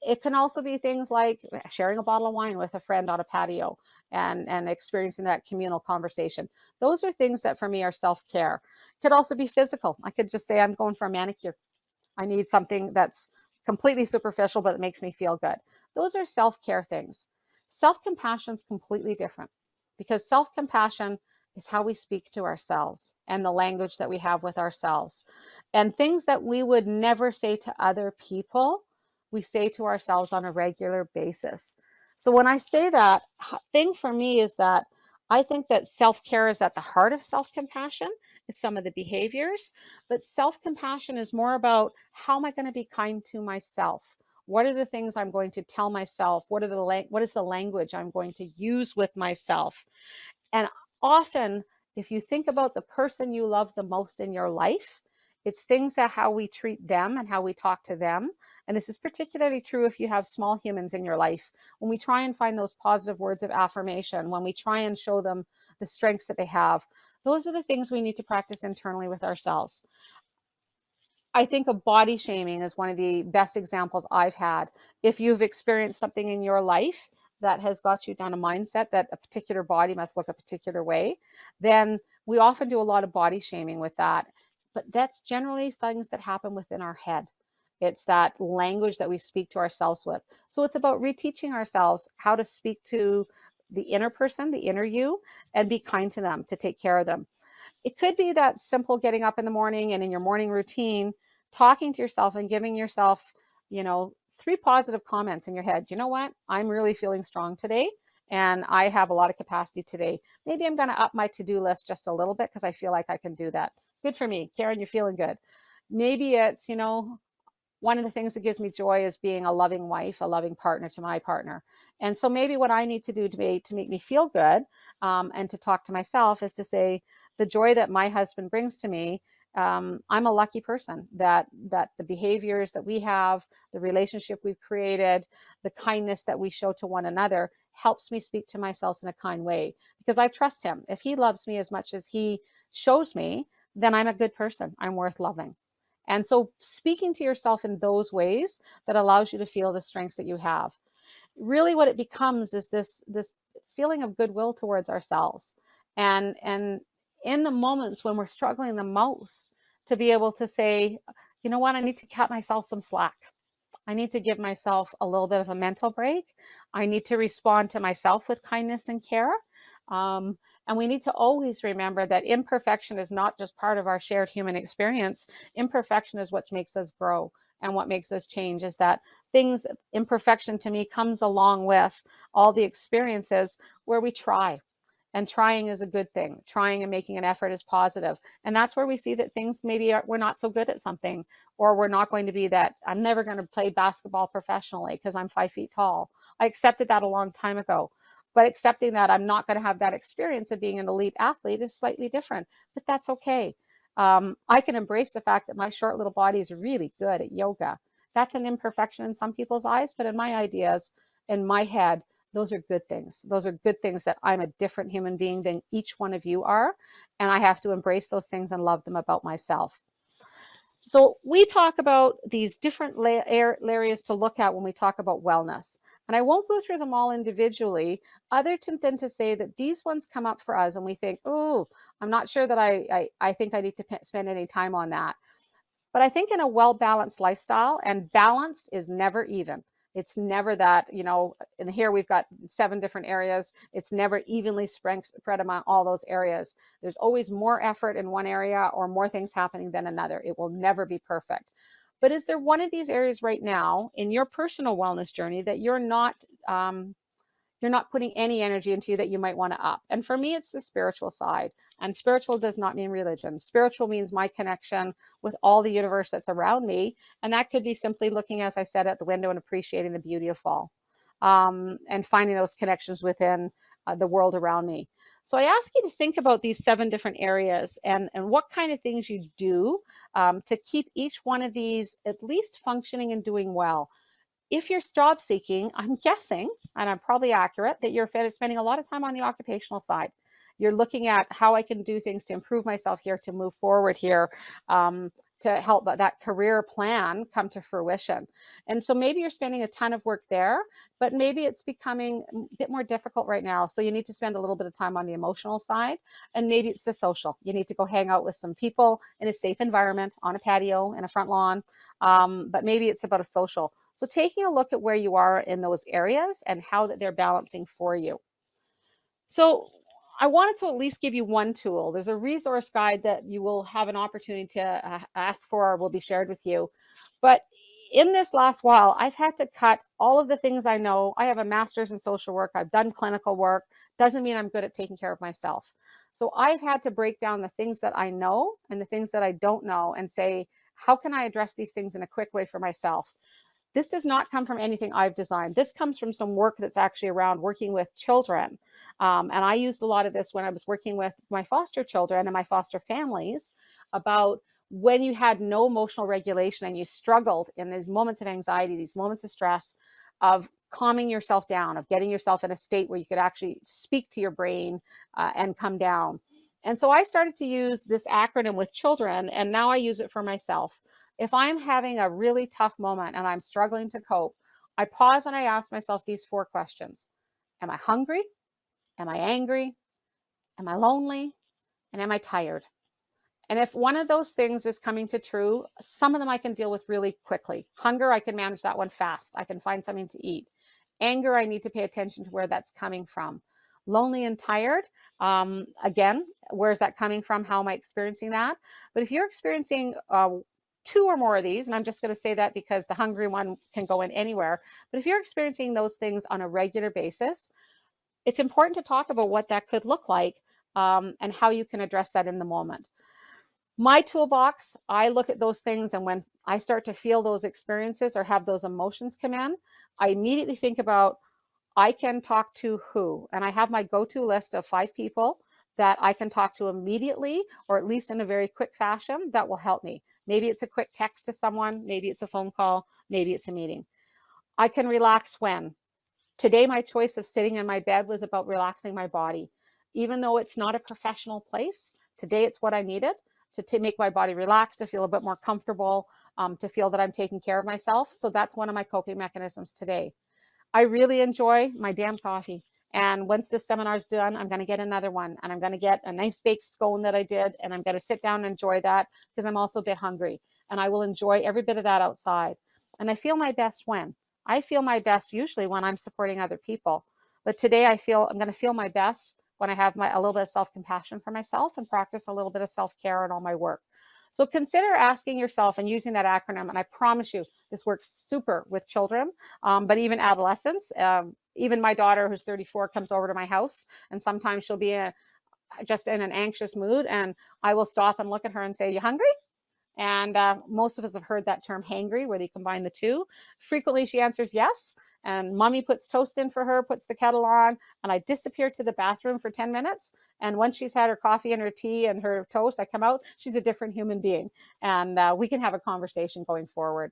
It can also be things like sharing a bottle of wine with a friend on a patio and experiencing that communal conversation. Those are things that for me are self-care. It could also be physical. I could just say I'm going for a manicure. I need something that's completely superficial, but it makes me feel good. Those are self-care things. Self-compassion is completely different. because self-compassion is how we speak to ourselves and the language that we have with ourselves. And things that we would never say to other people, we say to ourselves on a regular basis. So when I say that, thing for me is that I think that self-care is at the heart of self-compassion. It's some of the behaviors, but self-compassion is more about how am I going to be kind to myself? What are the things I'm going to tell myself? What is the language I'm going to use with myself? And often, if you think about the person you love the most in your life, it's things that how we treat them and how we talk to them. And this is particularly true if you have small humans in your life. When we try and find those positive words of affirmation, when we try and show them the strengths that they have, those are the things we need to practice internally with ourselves. I think of body shaming as one of the best examples I've had. If you've experienced something in your life that has got you down a mindset that a particular body must look a particular way, then we often do a lot of body shaming with that. But that's generally things that happen within our head. It's that language that we speak to ourselves with. So it's about reteaching ourselves how to speak to the inner person, the inner you, and be kind to them, to take care of them. It could be that simple getting up in the morning and in your morning routine, talking to yourself and giving yourself, 3 positive comments in your head. You know what? I'm really feeling strong today and I have a lot of capacity today. Maybe I'm going to up my to-do list just a little bit because I feel like I can do that. Good for me. Karen, you're feeling good. Maybe it's, one of the things that gives me joy is being a loving wife, a loving partner to my partner. And so maybe what I need to do to make me feel good and to talk to myself is to say, the joy that my husband brings to me, I'm a lucky person that the behaviors that we have, the relationship we've created, the kindness that we show to one another helps me speak to myself in a kind way because I trust him. If he loves me as much as he shows me, then I'm a good person. I'm worth loving. And so speaking to yourself in those ways that allows you to feel the strengths that you have. Really what it becomes is this feeling of goodwill towards ourselves. And in the moments when we're struggling the most, to be able to say, you know what, I need to cut myself some slack. I need to give myself a little bit of a mental break. I need to respond to myself with kindness and care. And we need to always remember that imperfection is not just part of our shared human experience. Imperfection is what makes us grow and what makes us change. Is that imperfection to me comes along with all the experiences where we try. And trying is a good thing. Trying and making an effort is positive. And that's where we see that things maybe we're not so good at something, or we're not going to be that. I'm never going to play basketball professionally because I'm 5 feet tall. I accepted that a long time ago. But accepting that I'm not going to have that experience of being an elite athlete is slightly different, but that's okay. I can embrace the fact that my short little body is really good at yoga. That's an imperfection in some people's eyes, but in my ideas, in my head, those are good things. Those are good things that I'm a different human being than each one of you are. And I have to embrace those things and love them about myself. So we talk about these different areas to look at when we talk about wellness. And I won't go through them all individually, other than to say that these ones come up for us and we think, oh, I'm not sure that I think I need to spend any time on that. But I think in a well-balanced lifestyle, and balanced is never even. It's never that, and here we've got 7 different areas. It's never evenly spread among all those areas. There's always more effort in one area or more things happening than another. It will never be perfect. But is there one of these areas right now in your personal wellness journey that you're not putting any energy into that you might want to up? And for me, it's the spiritual side. And spiritual does not mean religion. Spiritual means my connection with all the universe that's around me. And that could be simply looking, as I said, at the window and appreciating the beauty of fall, and finding those connections within the world around me. So I ask you to think about these 7 different areas and what kind of things you do to keep each one of these at least functioning and doing well. If you're job seeking, I'm guessing, and I'm probably accurate, that you're spending a lot of time on the occupational side. You're looking at how I can do things to improve myself here, to move forward here, to help that career plan come to fruition. And so maybe you're spending a ton of work there, but maybe it's becoming a bit more difficult right now. So you need to spend a little bit of time on the emotional side, and maybe it's the social. You need to go hang out with some people in a safe environment, on a patio, in a front lawn, but maybe it's about a social. So taking a look at where you are in those areas and how that they're balancing for you. So I wanted to at least give you one tool. There's a resource guide that you will have an opportunity to ask for or will be shared with you. But in this last while, I've had to cut all of the things I know. I have a master's in social work. I've done clinical work. Doesn't mean I'm good at taking care of myself. So I've had to break down the things that I know and the things that I don't know and say, how can I address these things in a quick way for myself? This does not come from anything I've designed. This comes from some work that's actually around working with children. And I used a lot of this when I was working with my foster children and my foster families about when you had no emotional regulation and you struggled in these moments of anxiety, these moments of stress, of calming yourself down, of getting yourself in a state where you could actually speak to your brain and come down. And so I started to use this acronym with children, and now I use it for myself. If I'm having a really tough moment and I'm struggling to cope, I pause and I ask myself these 4 questions. Am I hungry? Am I angry? Am I lonely? And am I tired? And if one of those things is coming to true, some of them I can deal with really quickly. Hunger, I can manage that one fast. I can find something to eat. Anger, I need to pay attention to where that's coming from. Lonely and tired, again, where's that coming from? How am I experiencing that? But if you're experiencing 2 or more of these, and I'm just going to say that because the hungry one can go in anywhere, but if you're experiencing those things on a regular basis, it's important to talk about what that could look like and how you can address that in the moment. My toolbox, I look at those things, and when I start to feel those experiences or have those emotions come in, I immediately think about I can talk to who, and I have my go-to list of 5 people that I can talk to immediately, or at least in a very quick fashion, that will help me. Maybe it's a quick text to someone, maybe it's a phone call, maybe it's a meeting. I can relax when. Today, my choice of sitting in my bed was about relaxing my body. Even though it's not a professional place, today it's what I needed to make my body relax, to feel a bit more comfortable, to feel that I'm taking care of myself. So that's one of my coping mechanisms today. I really enjoy my damn coffee. And once this seminar's done, I'm going to get another one, and I'm going to get a nice baked scone that I did, and I'm going to sit down and enjoy that because I'm also a bit hungry, and I will enjoy every bit of that outside. And I feel my best when? I feel my best usually when I'm supporting other people. But today I'm going to feel my best when I have a little bit of self-compassion for myself and practice a little bit of self-care in all my work. So consider asking yourself and using that acronym. And I promise you, this works super with children, but even adolescents. Even my daughter, who's 34, comes over to my house, and sometimes she'll be just in an anxious mood, and I will stop and look at her and say, "You hungry?" And most of us have heard that term hangry, where they combine the two. Frequently, she answers yes. And mommy puts toast in for her, puts the kettle on, and I disappear to the bathroom for 10 minutes. And once she's had her coffee and her tea and her toast, I come out, she's a different human being. And we can have a conversation going forward.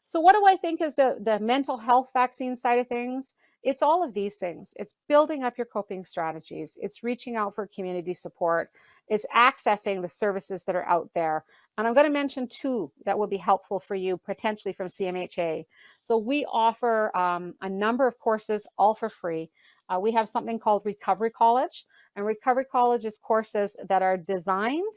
So what do I think is the mental health vaccine side of things? It's all of these things. It's building up your coping strategies. It's reaching out for community support. It's accessing the services that are out there. And I'm going to mention 2 that will be helpful for you potentially from CMHA. So we offer a number of courses all for free. We have something called Recovery College. And Recovery College is courses that are designed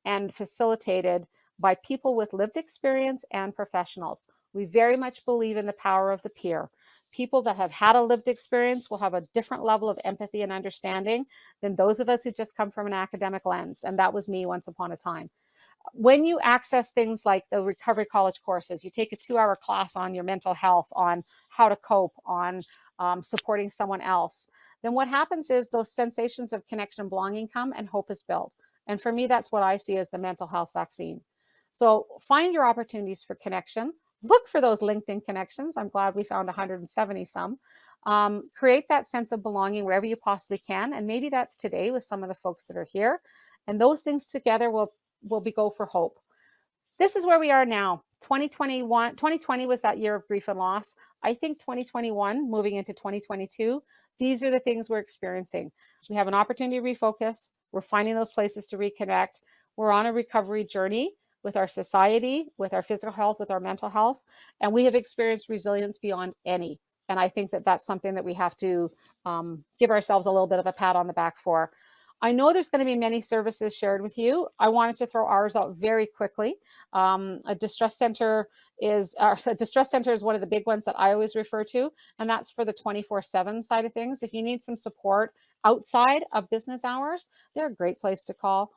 and facilitated by people with lived experience and professionals. We very much believe in the power of the peer. People that have had a lived experience will have a different level of empathy and understanding than those of us who just come from an academic lens. And that was me once upon a time. When you access things like the Recovery College courses, you take a 2-hour class on your mental health, on how to cope, on supporting someone else, then what happens is those sensations of connection and belonging come, and hope is built. And for me, that's what I see as the mental health vaccine. So find your opportunities for connection. Look for those LinkedIn connections. I'm glad we found 170 some. Create that sense of belonging wherever you possibly can. And maybe that's today with some of the folks that are here. And those things together will go for hope. This is where we are now. 2020 was that year of grief and loss. I think 2021, moving into 2022, these are the things we're experiencing. We have an opportunity to refocus. We're finding those places to reconnect. We're on a recovery journey with our society, with our physical health, with our mental health, and we have experienced resilience beyond any. And I think that that's something that we have to give ourselves a little bit of a pat on the back for. I know there's going to be many services shared with you. I wanted to throw ours out very quickly. A distress center is one of the big ones that I always refer to, and that's for the 24/7 side of things. If you need some support outside of business hours, they're a great place to call.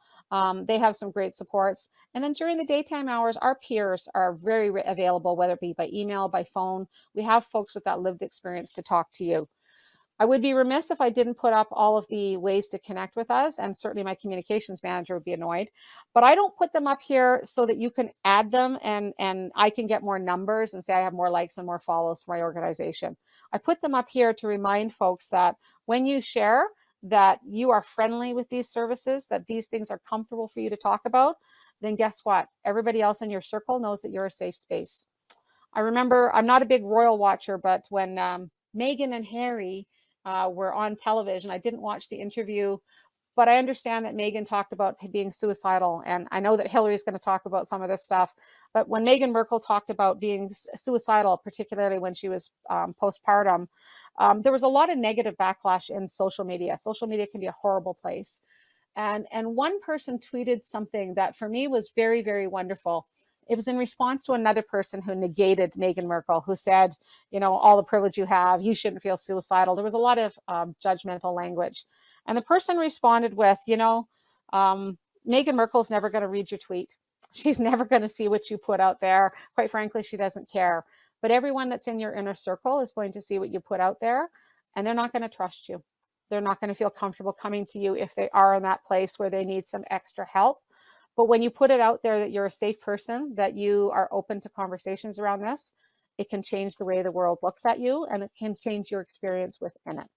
They have some great supports. And then during the daytime hours, our peers are very available, whether it be by email, by phone. We have folks with that lived experience to talk to you. I would be remiss if I didn't put up all of the ways to connect with us, and certainly my communications manager would be annoyed. But I don't put them up here so that you can add them and I can get more numbers and say I have more likes and more follows for my organization. I put them up here to remind folks that when you share that you are friendly with these services, that these things are comfortable for you to talk about, then guess what? Everybody else in your circle knows that you're a safe space. I remember, I'm not a big royal watcher, but when Meghan and Harry were on television, I didn't watch the interview, but I understand that Meghan talked about being suicidal. And I know that Hillary's going to talk about some of this stuff. But when Meghan Markle talked about being suicidal, particularly when she was postpartum, there was a lot of negative backlash in social media. Social media can be a horrible place. And one person tweeted something that for me was very, very wonderful. It was in response to another person who negated Meghan Markle, who said, you know, all the privilege you have, you shouldn't feel suicidal. There was a lot of judgmental language. And the person responded with, you know, Meghan Markle's never going to read your tweet. She's never going to see what you put out there. Quite frankly, she doesn't care. But everyone that's in your inner circle is going to see what you put out there, and they're not going to trust you. They're not going to feel comfortable coming to you if they are in that place where they need some extra help. But when you put it out there that you're a safe person, that you are open to conversations around this, it can change the way the world looks at you, and it can change your experience within it.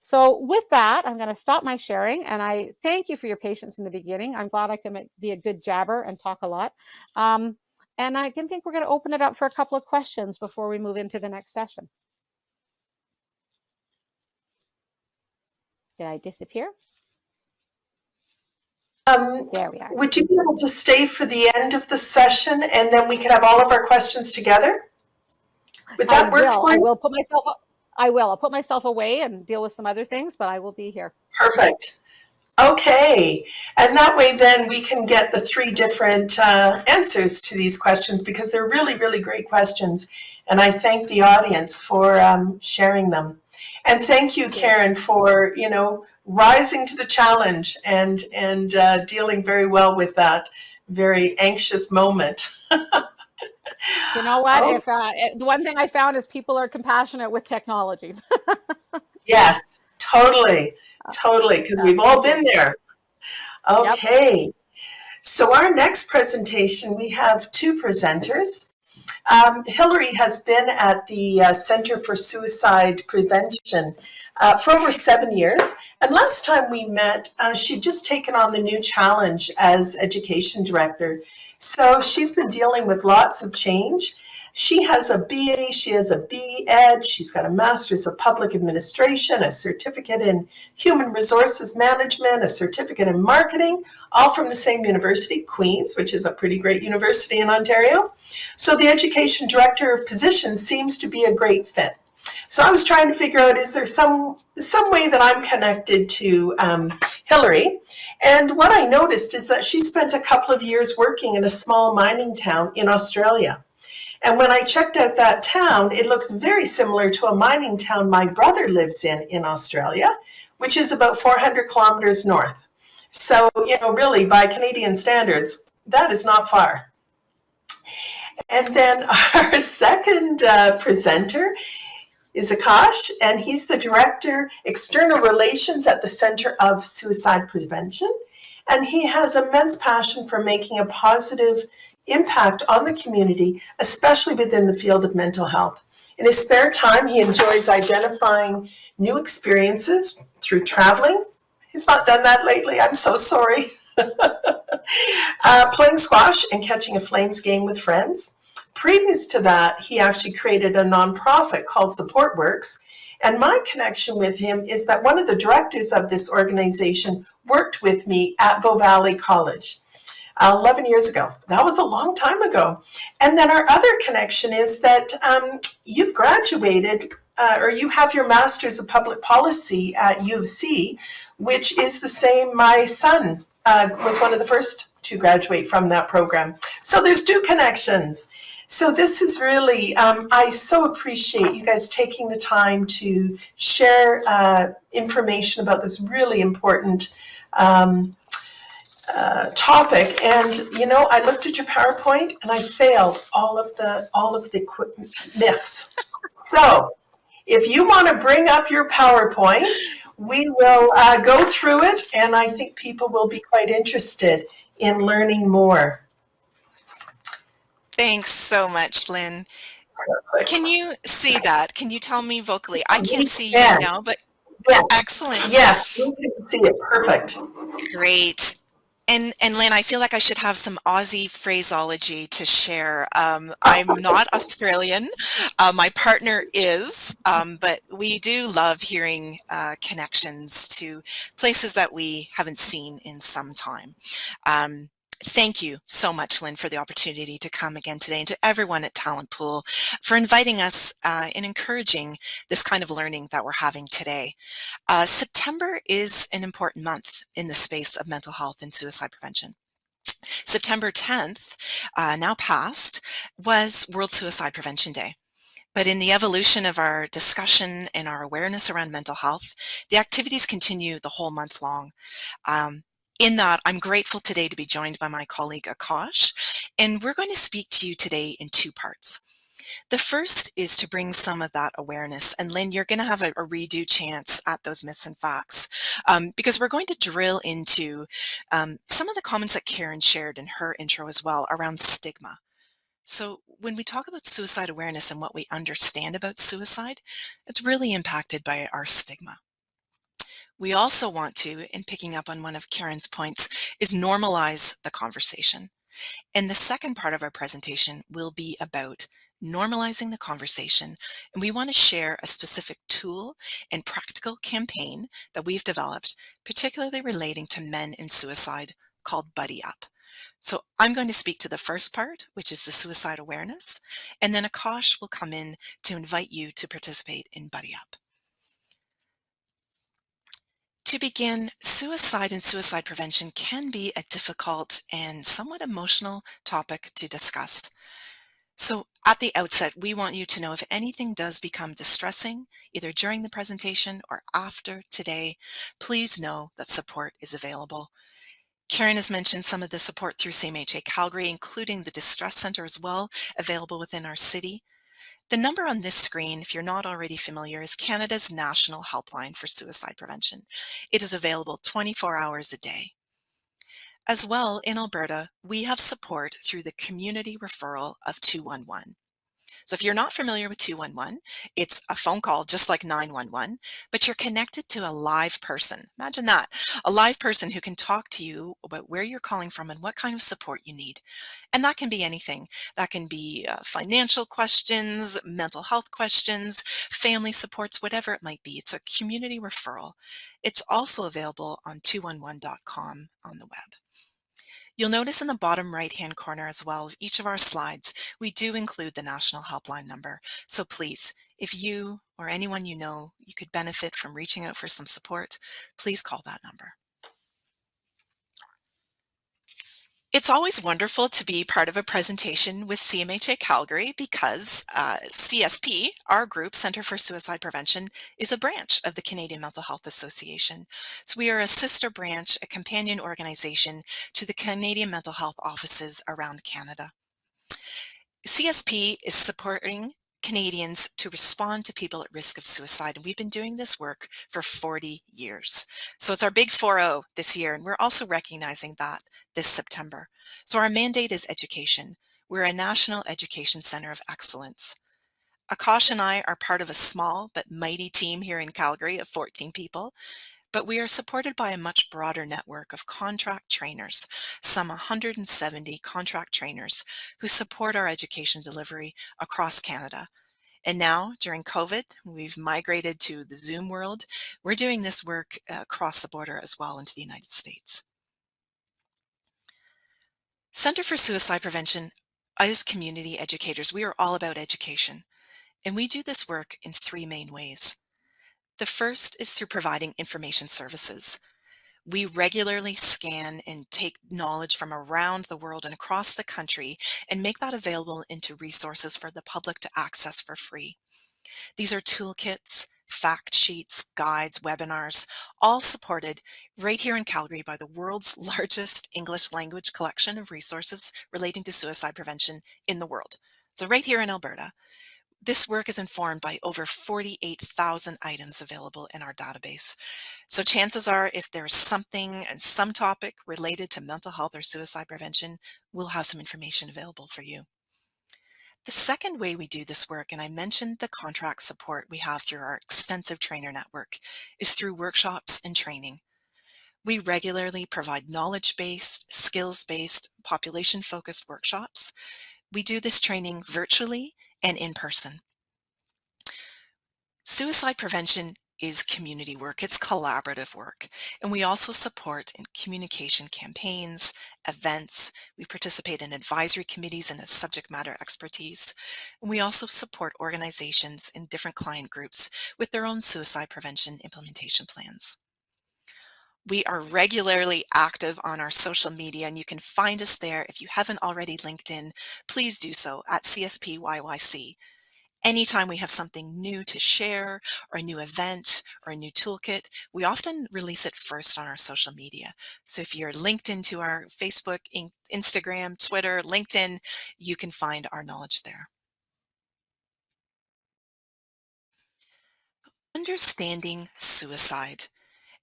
So with that, I'm going to stop my sharing, and I thank you for your patience in the beginning. I'm glad I can be a good jabber and talk a lot. And I can think we're going to open it up for a couple of questions before we move into the next session. Did I disappear? There we are. Would you be able to stay for the end of the session, and then we can have all of our questions together? Would that work for you? I'll put myself away and deal with some other things, but I will be here. Perfect. Okay. And that way then we can get the 3 different answers to these questions, because they're really, really great questions. And I thank the audience for sharing them. And thank you, Karen, for, you know, rising to the challenge and dealing very well with that very anxious moment. You know what? If the one thing I found is people are compassionate with technology. Yes, totally, because we've all been there. Okay. Yep. So our next presentation, we have 2 presenters. Hillary has been at the Center for Suicide Prevention for over 7 years. And last time we met, she'd just taken on the new challenge as education director. So she's been dealing with lots of change. She has a BA, she has a B.Ed, she's got a Master's of Public Administration, a certificate in Human Resources Management, a certificate in Marketing, all from the same university, Queen's, which is a pretty great university in Ontario. So the education director position seems to be a great fit. So I was trying to figure out, is there some way that I'm connected to Hillary? And what I noticed is that she spent a couple of years working in a small mining town in Australia. And when I checked out that town, it looks very similar to a mining town my brother lives in Australia, which is about 400 kilometers north. So, you know, really, by Canadian standards, that is not far. And then our second presenter is Akash, and he's the Director, External Relations at the Center of Suicide Prevention. And he has immense passion for making a positive impact on the community, especially within the field of mental health. In his spare time, he enjoys identifying new experiences through traveling. He's not done that lately, I'm so sorry. Playing squash and catching a Flames game with friends. Previous to that, he actually created a nonprofit called SupportWorks. And my connection with him is that one of the directors of this organization worked with me at Bow Valley College 11 years ago. That was a long time ago. And then our other connection is that you've graduated or you have your Master's of Public Policy at U of C, which is the same. My son was one of the first to graduate from that program. So there's 2 connections. So this is really, I so appreciate you guys taking the time to share information about this really important topic. And you know, I looked at your PowerPoint and I failed all of the myths. So if you want to bring up your PowerPoint, we will go through it, and I think people will be quite interested in learning more. Thanks so much, Lynn. Can you see that? Can you tell me vocally? I can't We see you can. now, but Yes, excellent. yes, we can see it. Perfect. Great. And Lynn, I feel like I should have some Aussie phraseology to share. I'm not Australian. My partner is, but we do love hearing connections to places that we haven't seen in some time. Thank you so much, Lynn, for the opportunity to come again today, and to everyone at Talent Pool for inviting us and encouraging this kind of learning that we're having today. September is an important month in the space of mental health and suicide prevention. September 10th, now past, was World Suicide Prevention Day. But in the evolution of our discussion and our awareness around mental health, the activities continue the whole month long. In that, I'm grateful today to be joined by my colleague Akash, and we're going to speak to you today in two parts. The first is to bring some of that awareness. And Lynn, you're going to have a redo chance at those myths and facts because we're going to drill into some of the comments that Karen shared in her intro as well around stigma. So when we talk about suicide awareness and what we understand about suicide, it's really impacted by our stigma. We also want to, in picking up on one of Karen's points, is normalize the conversation. And the second part of our presentation will be about normalizing the conversation. And we want to share a specific tool and practical campaign that we've developed, particularly relating to men in suicide, called Buddy Up. So I'm going to speak to the first part, which is the suicide awareness, and then Akash will come in to invite you to participate in Buddy Up. To begin, suicide and suicide prevention can be a difficult and somewhat emotional topic to discuss. So at the outset, we want you to know if anything does become distressing, either during the presentation or after today, please know that support is available. Karen has mentioned some of the support through CMHA Calgary, including the Distress Center as well, available within our city. The number on this screen, if you're not already familiar, is Canada's national helpline for suicide prevention. It is available 24 hours a day. As well, in Alberta, we have support through the community referral of 211. So if you're not familiar with 211, it's a phone call just like 911, but you're connected to a live person. Imagine that, a live person who can talk to you about where you're calling from and what kind of support you need. And that can be anything. That can be financial questions, mental health questions, family supports, whatever it might be. It's a community referral. It's also available on 211.com on the web. You'll notice in the bottom right-hand corner as well of each of our slides, we do include the national helpline number. So please, if you or anyone you know you could benefit from reaching out for some support, please call that number. It's always wonderful to be part of a presentation with CMHA Calgary because CSP, our group, Centre for Suicide Prevention, is a branch of the Canadian Mental Health Association. So we are a sister branch, a companion organization to the Canadian mental health offices around Canada. CSP is supporting Canadians to respond to people at risk of suicide, and we've been doing this work for 40 years. So it's our big 4-0 this year, and we're also recognizing that this September. So our mandate is education. We're a national education center of excellence. Akash and I are part of a small but mighty team here in Calgary of 14 people, but we are supported by a much broader network of contract trainers, some 170 contract trainers who support our education delivery across Canada. And now, during COVID, we've migrated to the Zoom world. We're doing this work across the border as well into the United States. Center for Suicide Prevention is community educators. We are all about education, and we do this work in three main ways. The first is through providing information services. We regularly scan and take knowledge from around the world and across the country and make that available into resources for the public to access for free. These are toolkits, fact sheets, guides, webinars, all supported right here in Calgary by the world's largest English language collection of resources relating to suicide prevention in the world. So right here in Alberta. This work is informed by over 48,000 items available in our database. So chances are, if there's something and some topic related to mental health or suicide prevention, we'll have some information available for you. The second way we do this work, and I mentioned the contract support we have through our extensive trainer network, is through workshops and training. We regularly provide knowledge-based, skills-based, population-focused workshops. We do this training virtually and in person. Suicide prevention is community work. It's collaborative work. And we also support in communication campaigns, events. We participate in advisory committees and as subject matter expertise. And we also support organizations and different client groups with their own suicide prevention implementation plans. We are regularly active on our social media, and you can find us there. If you haven't already linked in, please do so at CSPYYC. Anytime we have something new to share or a new event or a new toolkit, we often release it first on our social media. So if you're linked into our Facebook, Instagram, Twitter, LinkedIn, you can find our knowledge there. Understanding suicide.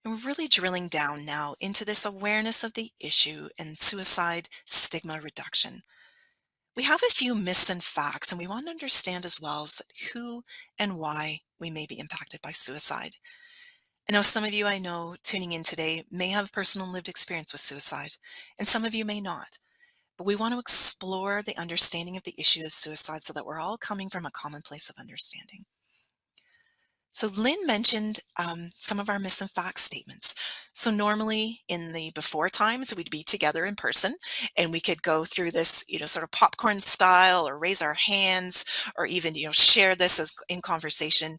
And we're really drilling down now into this awareness of the issue and suicide stigma reduction. We have a few myths and facts, and we want to understand as well as who and why we may be impacted by suicide. I know some of you I know tuning in today may have personal lived experience with suicide, and some of you may not. But we want to explore the understanding of the issue of suicide so that we're all coming from a common place of understanding. So Lynn mentioned some of our myths and facts statements. So normally in the before times, we'd be together in person and we could go through this, sort of popcorn style or raise our hands or even, share this as in conversation.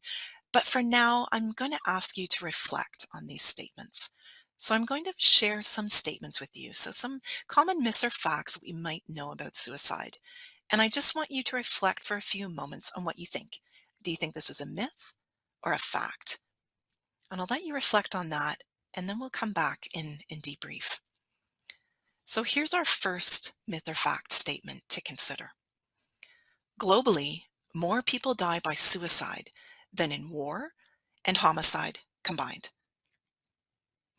But for now, I'm going to ask you to reflect on these statements. So I'm going to share some statements with you. So some common myths or facts that we might know about suicide. And I just want you to reflect for a few moments on what you think. Do you think this is a myth or a fact? And I'll let you reflect on that, and then we'll come back and debrief. So here's our first myth or fact statement to consider. Globally, more people die by suicide than in war and homicide combined.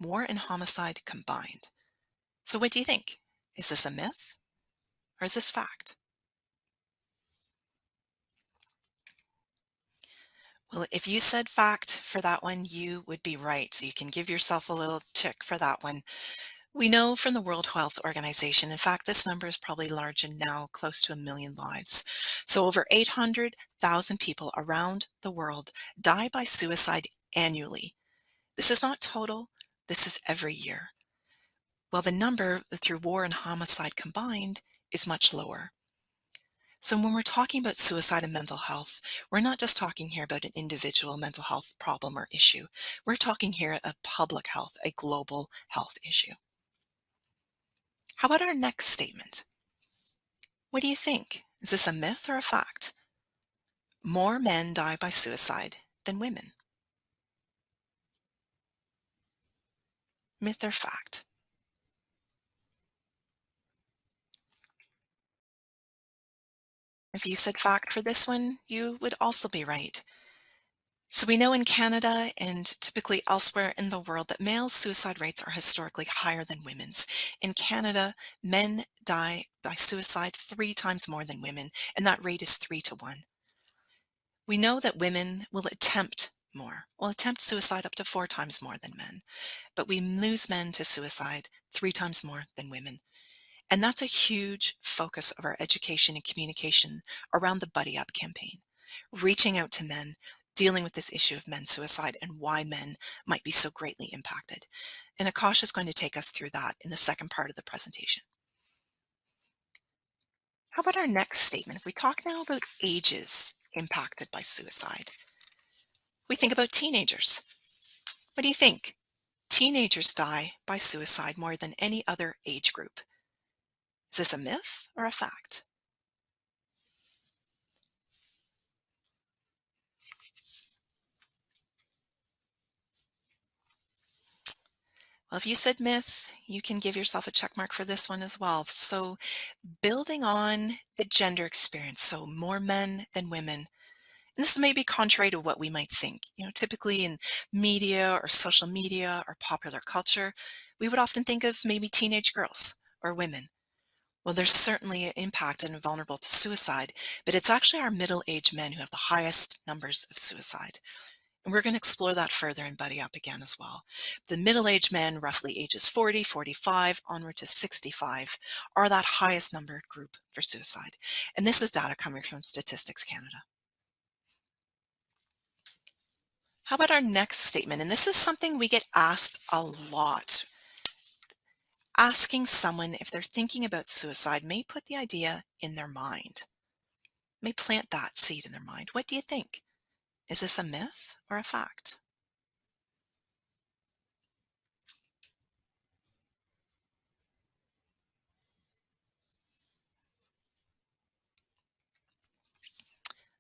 War and homicide combined. So what do you think? Is this a myth or is this fact? Well, if you said fact for that one, you would be right. So you can give yourself a little tick for that one. We know from the World Health Organization, in fact, this number is probably larger now, close to 1 million lives. So over 800,000 people around the world die by suicide annually. This is not total, this is every year. While the number through war and homicide combined is much lower. So when we're talking about suicide and mental health, we're not just talking here about an individual mental health problem or issue. We're talking here a public health, a global health issue. How about our next statement? What do you think? Is this a myth or a fact? More men die by suicide than women. Myth or fact? If you said fact for this one, you would also be right. So we know in Canada and typically elsewhere in the world that male suicide rates are historically higher than women's. In Canada, men die by suicide 3 times more than women, and that rate is 3 to 1. We know that women will attempt suicide up to 4 times more than men, but we lose men to suicide 3 times more than women. And that's a huge focus of our education and communication around the Buddy Up campaign, reaching out to men, dealing with this issue of men's suicide and why men might be so greatly impacted. And Akash is going to take us through that in the second part of the presentation. How about our next statement? If we talk now about ages impacted by suicide, we think about teenagers. What do you think? teenagers die by suicide more than any other age group. Is this a myth or a fact? Well, if you said myth, you can give yourself a check mark for this one as well. So, building on the gender experience, so more men than women. And this may be contrary to what we might think. Typically in media or social media or popular culture, we would often think of maybe teenage girls or women. Well, there's certainly an impact and vulnerable to suicide, but it's actually our middle-aged men who have the highest numbers of suicide. And we're going to explore that further in Buddy Up again as well. The middle-aged men, roughly ages 40, 45, onward to 65, are that highest numbered group for suicide. And this is data coming from Statistics Canada. How about our next statement? And this is something we get asked a lot. Asking someone if they're thinking about suicide may put the idea in their mind, may plant that seed in their mind. What do you think? Is this a myth or a fact?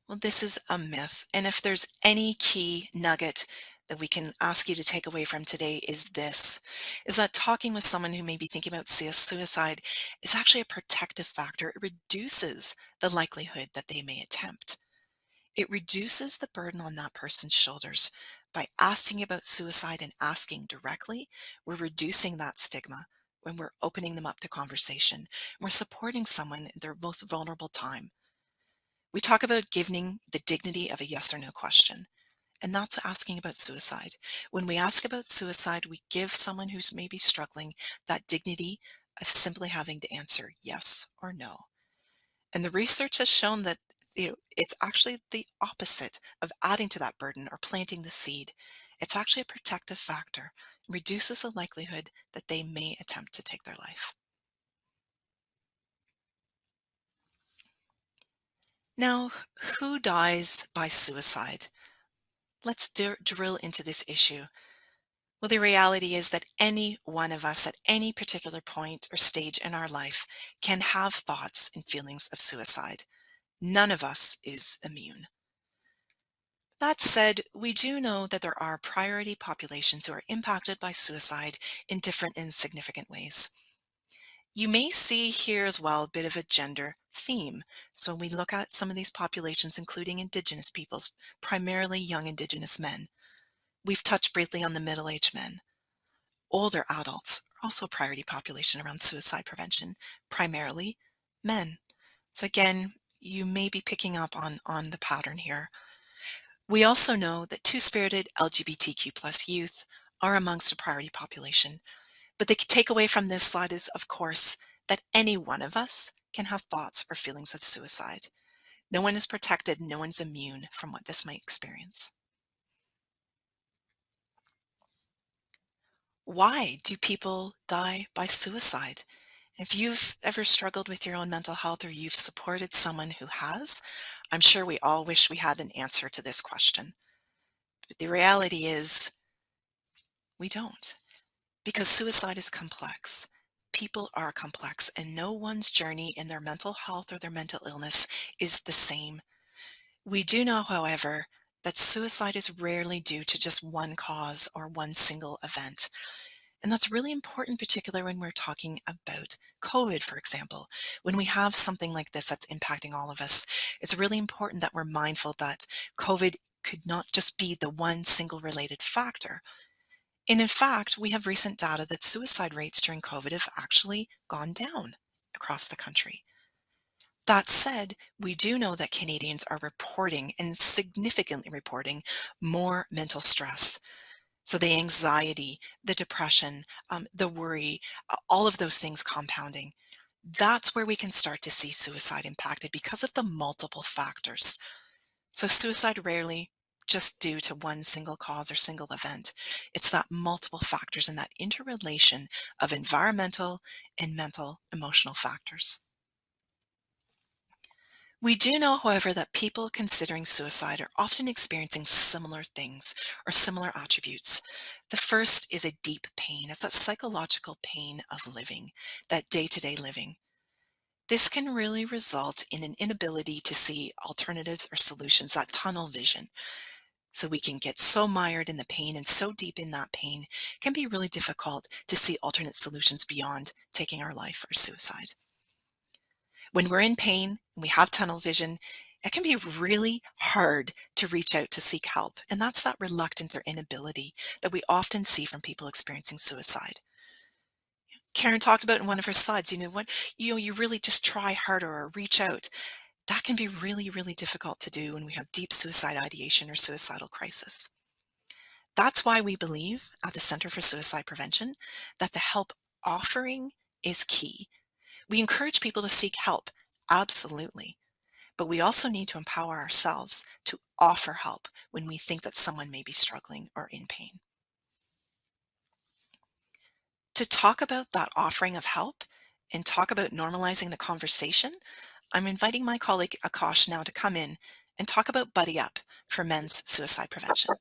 Well, this is a myth. And if there's any key nugget that we can ask you to take away from today is this, is that talking with someone who may be thinking about suicide is actually a protective factor. It reduces the likelihood that they may attempt. It reduces the burden on that person's shoulders. By asking about suicide and asking directly, we're reducing that stigma when we're opening them up to conversation. We're supporting someone in their most vulnerable time. We talk about giving the dignity of a yes or no question, and that's asking about suicide. When we ask about suicide, we give someone who's maybe struggling that dignity of simply having to answer yes or no. And the research has shown that it's actually the opposite of adding to that burden or planting the seed. It's actually a protective factor. It reduces the likelihood that they may attempt to take their life. Now, who dies by suicide? Let's drill into this issue. Well, the reality is that any one of us at any particular point or stage in our life can have thoughts and feelings of suicide. None of us is immune. That said, we do know that there are priority populations who are impacted by suicide in different and significant ways. You may see here as well a bit of a gender theme. So when we look at some of these populations, including Indigenous peoples, primarily young Indigenous men, we've touched briefly on the middle-aged men. Older adults are also a priority population around suicide prevention, primarily men. So again, you may be picking up on the pattern here. We also know that two-spirited LGBTQ plus youth are amongst a priority population. But the takeaway from this slide is, of course, that any one of us can have thoughts or feelings of suicide. No one is protected, no one's immune from what this might experience. Why do people die by suicide? If you've ever struggled with your own mental health or you've supported someone who has, I'm sure we all wish we had an answer to this question. But the reality is we don't, because suicide is complex. People are complex, and no one's journey in their mental health or their mental illness is the same. We do know, however, that suicide is rarely due to just one cause or one single event. And that's really important, particularly when we're talking about COVID, for example. When we have something like this that's impacting all of us, it's really important that we're mindful that COVID could not just be the one single related factor. And in fact, we have recent data that suicide rates during COVID have actually gone down across the country. That said, we do know that Canadians are reporting and significantly reporting more mental stress. So the anxiety, the depression, the worry, all of those things compounding. That's where we can start to see suicide impacted because of the multiple factors. So suicide rarely just due to one single cause or single event. It's that multiple factors and that interrelation of environmental and mental emotional factors. We do know, however, that people considering suicide are often experiencing similar things or similar attributes. The first is a deep pain. It's that psychological pain of living, that day-to-day living. This can really result in an inability to see alternatives or solutions, that tunnel vision. So we can get so mired in the pain and so deep in that pain, it can be really difficult to see alternate solutions beyond taking our life or suicide. When we're in pain and we have tunnel vision, it can be really hard to reach out to seek help. And that's that reluctance or inability that we often see from people experiencing suicide. Karen talked about in one of her slides, you really just try harder or reach out. That can be really, really difficult to do when we have deep suicide ideation or suicidal crisis. That's why we believe at the Center for Suicide Prevention that the help offering is key. We encourage people to seek help, absolutely. But we also need to empower ourselves to offer help when we think that someone may be struggling or in pain. To talk about that offering of help and talk about normalizing the conversation, I'm inviting my colleague Akash now to come in and talk about Buddy Up for men's suicide prevention.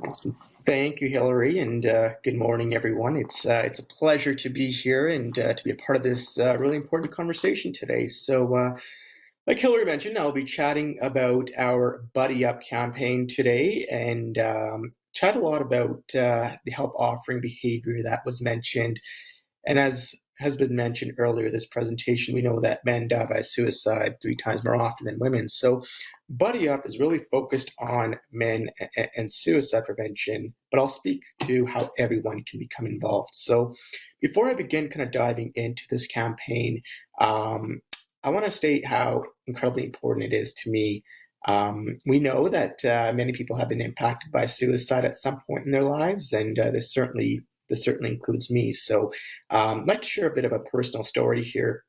Awesome. Thank you, Hillary, and good morning, everyone. It's a pleasure to be here and to be a part of this really important conversation today. So, like Hillary mentioned, I'll be chatting about our Buddy Up campaign today and chat a lot about the help offering behavior that was mentioned. And as has been mentioned earlier this presentation, we know that men die by suicide 3 times more often than women. So Buddy Up is really focused on men and suicide prevention, but I'll speak to how everyone can become involved. So before I begin kind of diving into this campaign, I want to state how incredibly important it is to me. We know that many people have been impacted by suicide at some point in their lives, and this certainly includes me. So I'd like to share a bit of a personal story here.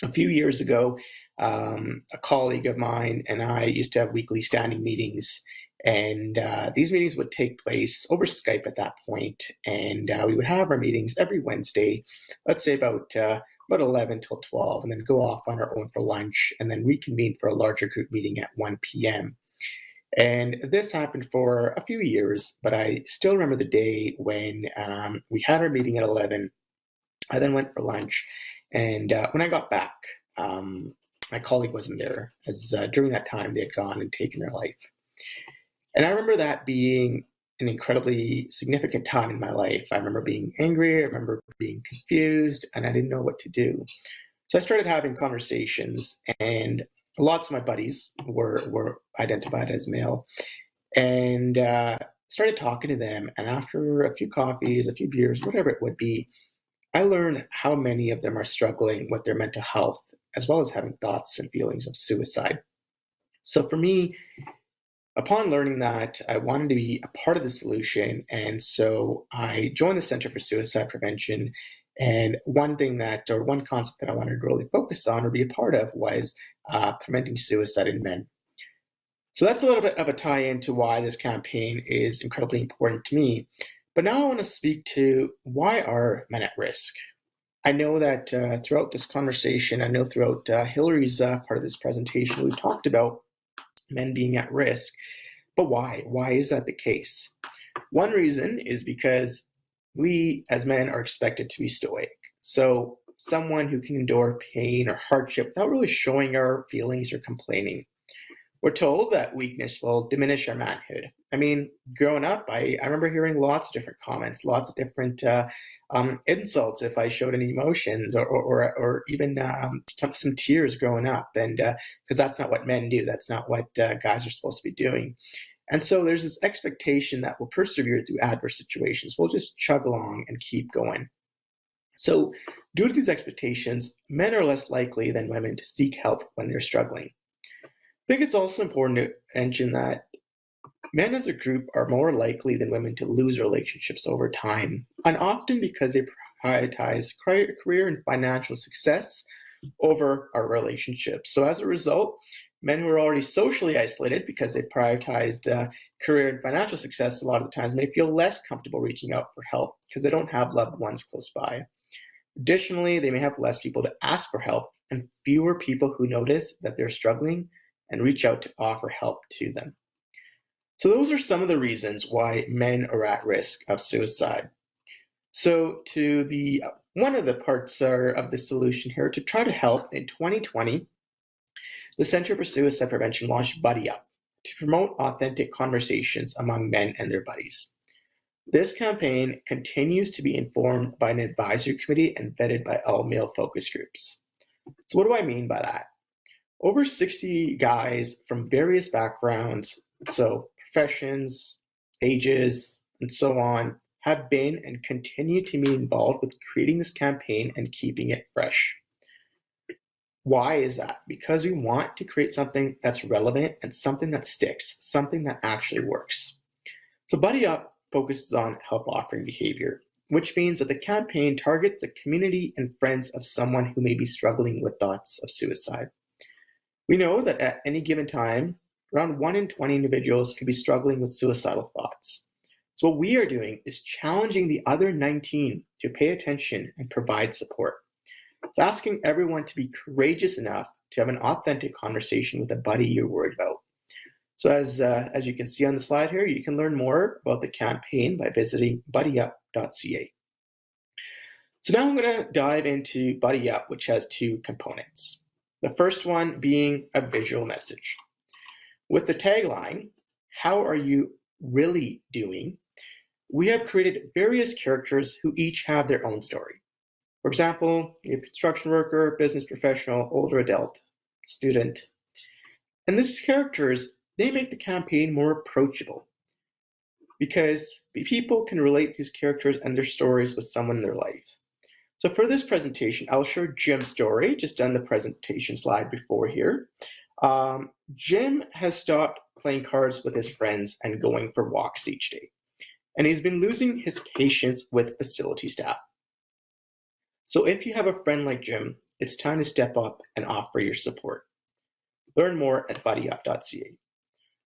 A few years ago, a colleague of mine and I used to have weekly standing meetings, and these meetings would take place over Skype at that point, and we would have our meetings every Wednesday, let's say about 11 till 12, and then go off on our own for lunch, and then reconvene for a larger group meeting at 1 p.m. And this happened for a few years, but I still remember the day when we had our meeting at 11. I then went for lunch, and when I got back, my colleague wasn't there, as during that time they had gone and taken their life. And I remember that being an incredibly significant time in my life. I remember being angry, I remember being confused, and I didn't know what to do. So I started having conversations, and lots of my buddies were identified as male, and started talking to them. And after a few coffees, a few beers, whatever it would be, I learned how many of them are struggling with their mental health, as well as having thoughts and feelings of suicide. So for me, upon learning that, I wanted to be a part of the solution, and so I joined the Center for Suicide Prevention. And one concept that I wanted to really focus on or be a part of was preventing suicide in men. So that's a little bit of a tie-in to why this campaign is incredibly important to me. But now I want to speak to, why are men at risk? I know that throughout this conversation, I know throughout Hillary's part of this presentation, we've talked about men being at risk. But why? Why is that the case? One reason is because we as men are expected to be stoic. So someone who can endure pain or hardship without really showing our feelings or complaining. We're told that weakness will diminish our manhood. I mean, growing up, I remember hearing lots of different comments, lots of different insults if I showed any emotions, or even some tears growing up, and because that's not what men do. That's not what guys are supposed to be doing. And so there's this expectation that we'll persevere through adverse situations. We'll just chug along and keep going. So due to these expectations, men are less likely than women to seek help when they're struggling. I think it's also important to mention that men as a group are more likely than women to lose relationships over time, and often because they prioritize career and financial success over our relationships. So as a result, men who are already socially isolated because they've prioritized career and financial success a lot of the times may feel less comfortable reaching out for help because they don't have loved ones close by. Additionally, they may have less people to ask for help and fewer people who notice that they're struggling and reach out to offer help to them. So those are some of the reasons why men are at risk of suicide. So to be one of the parts of the solution here to try to help, in 2020, the Center for Suicide Prevention launched Buddy Up to promote authentic conversations among men and their buddies. This campaign continues to be informed by an advisory committee and vetted by all male focus groups. So what do I mean by that? Over 60 guys from various backgrounds, so professions, ages, and so on, have been and continue to be involved with creating this campaign and keeping it fresh. Why is that? Because we want to create something that's relevant and something that sticks, something that actually works. So Buddy Up focuses on help offering behavior, which means that the campaign targets the community and friends of someone who may be struggling with thoughts of suicide. We know that at any given time, around 1 in 20 individuals could be struggling with suicidal thoughts. So what we are doing is challenging the other 19 to pay attention and provide support. It's asking everyone to be courageous enough to have an authentic conversation with a buddy you're worried about. So as you can see on the slide here, you can learn more about the campaign by visiting buddyyup.ca. So now I'm going to dive into Buddy Up, which has two components. The first one being a visual message. With the tagline, "How are you really doing?" we have created various characters who each have their own story. For example, a construction worker, business professional, older adult, student. And these characters, they make the campaign more approachable because people can relate these characters and their stories with someone in their life. So for this presentation, I'll share Jim's story, just on the presentation slide before here. Jim has stopped playing cards with his friends and going for walks each day. And he's been losing his patience with facility staff. So if you have a friend like Jim, it's time to step up and offer your support. Learn more at buddyyup.ca.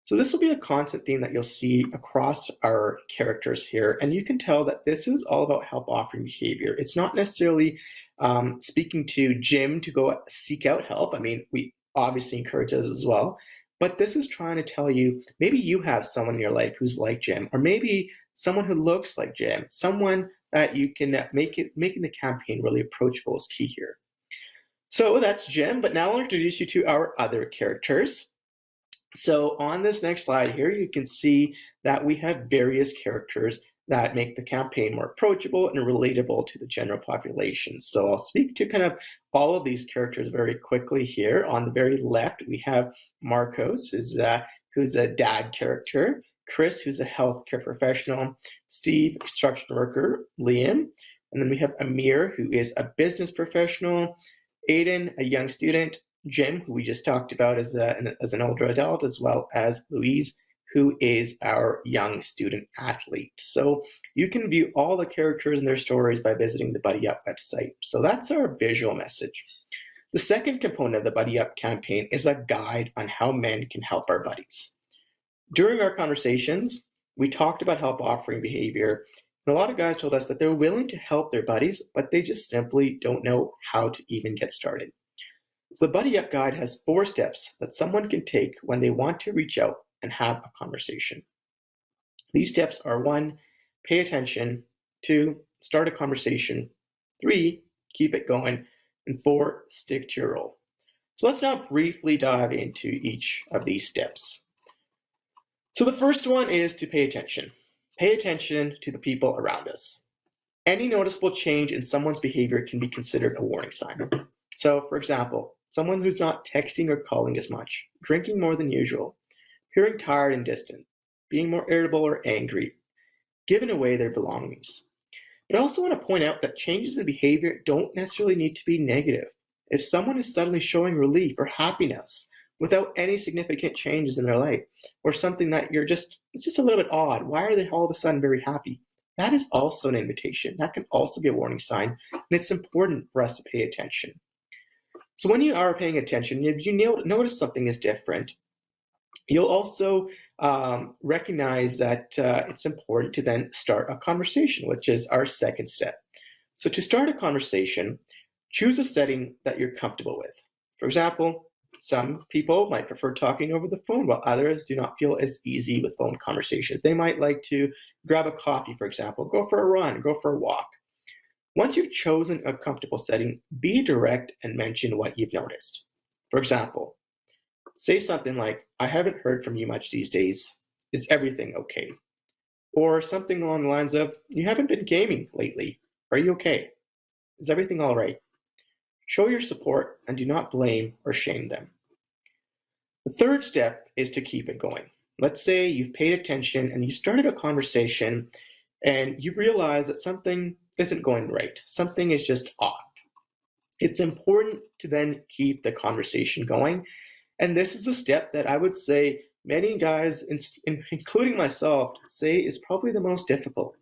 So this will be a constant theme that you'll see across our characters here. And you can tell that this is all about help offering behavior. It's not necessarily speaking to Jim to go seek out help. I mean, we obviously encourage this as well. But this is trying to tell you, maybe you have someone in your life who's like Jim, or maybe someone who looks like Jim, someone that you can making the campaign really approachable is key here. So that's Jim, but now I'll introduce you to our other characters. So on this next slide here, you can see that we have various characters that make the campaign more approachable and relatable to the general population. So I'll speak to kind of all of these characters very quickly here. On the very left, we have Marcos, who's a dad character, Chris, who's a healthcare professional, Steve, a construction worker, Liam, and then we have Amir, who is a business professional, Aiden, a young student, Jim, who we just talked about as an older adult, as well as Louise, who is our young student athlete. So you can view all the characters and their stories by visiting the Buddy Up website. So that's our visual message. The second component of the Buddy Up campaign is a guide on how men can help our buddies. During our conversations, we talked about help offering behavior. And a lot of guys told us that they're willing to help their buddies, but they just simply don't know how to even get started. So the Buddy Up guide has 4 steps that someone can take when they want to reach out and have a conversation. These steps are 1, pay attention, 2, start a conversation, 3, keep it going, and 4, stick to your role. So let's now briefly dive into each of these steps. So the first one is to pay attention. Pay attention to the people around us. Any noticeable change in someone's behavior can be considered a warning sign. So for example, someone who's not texting or calling as much, drinking more than usual, appearing tired and distant, being more irritable or angry, giving away their belongings. But I also want to point out that changes in behavior don't necessarily need to be negative. If someone is suddenly showing relief or happiness without any significant changes in their life, or something that it's just a little bit odd, why are they all of a sudden very happy? That is also an invitation. That can also be a warning sign, and it's important for us to pay attention. So when you are paying attention, if you notice something is different, you'll also recognize that it's important to then start a conversation, which is our second step. So to start a conversation, choose a setting that you're comfortable with. For example, Some people might prefer talking over the phone, while others do not feel as easy with phone conversations. They might like to grab a coffee, for example, go for a run, go for a walk. Once you've chosen a comfortable setting, be direct and mention what you've noticed. For example, say something like, I haven't heard from you much these days. Is everything okay? Or something along the lines of, you haven't been gaming lately. Are you okay? Is everything all right? Show your support and do not blame or shame them. The third step is to keep it going. Let's say you've paid attention and you started a conversation and you realize that something isn't going right. Something is just off. It's important to then keep the conversation going. And this is a step that I would say many guys, including myself, say is probably the most difficult.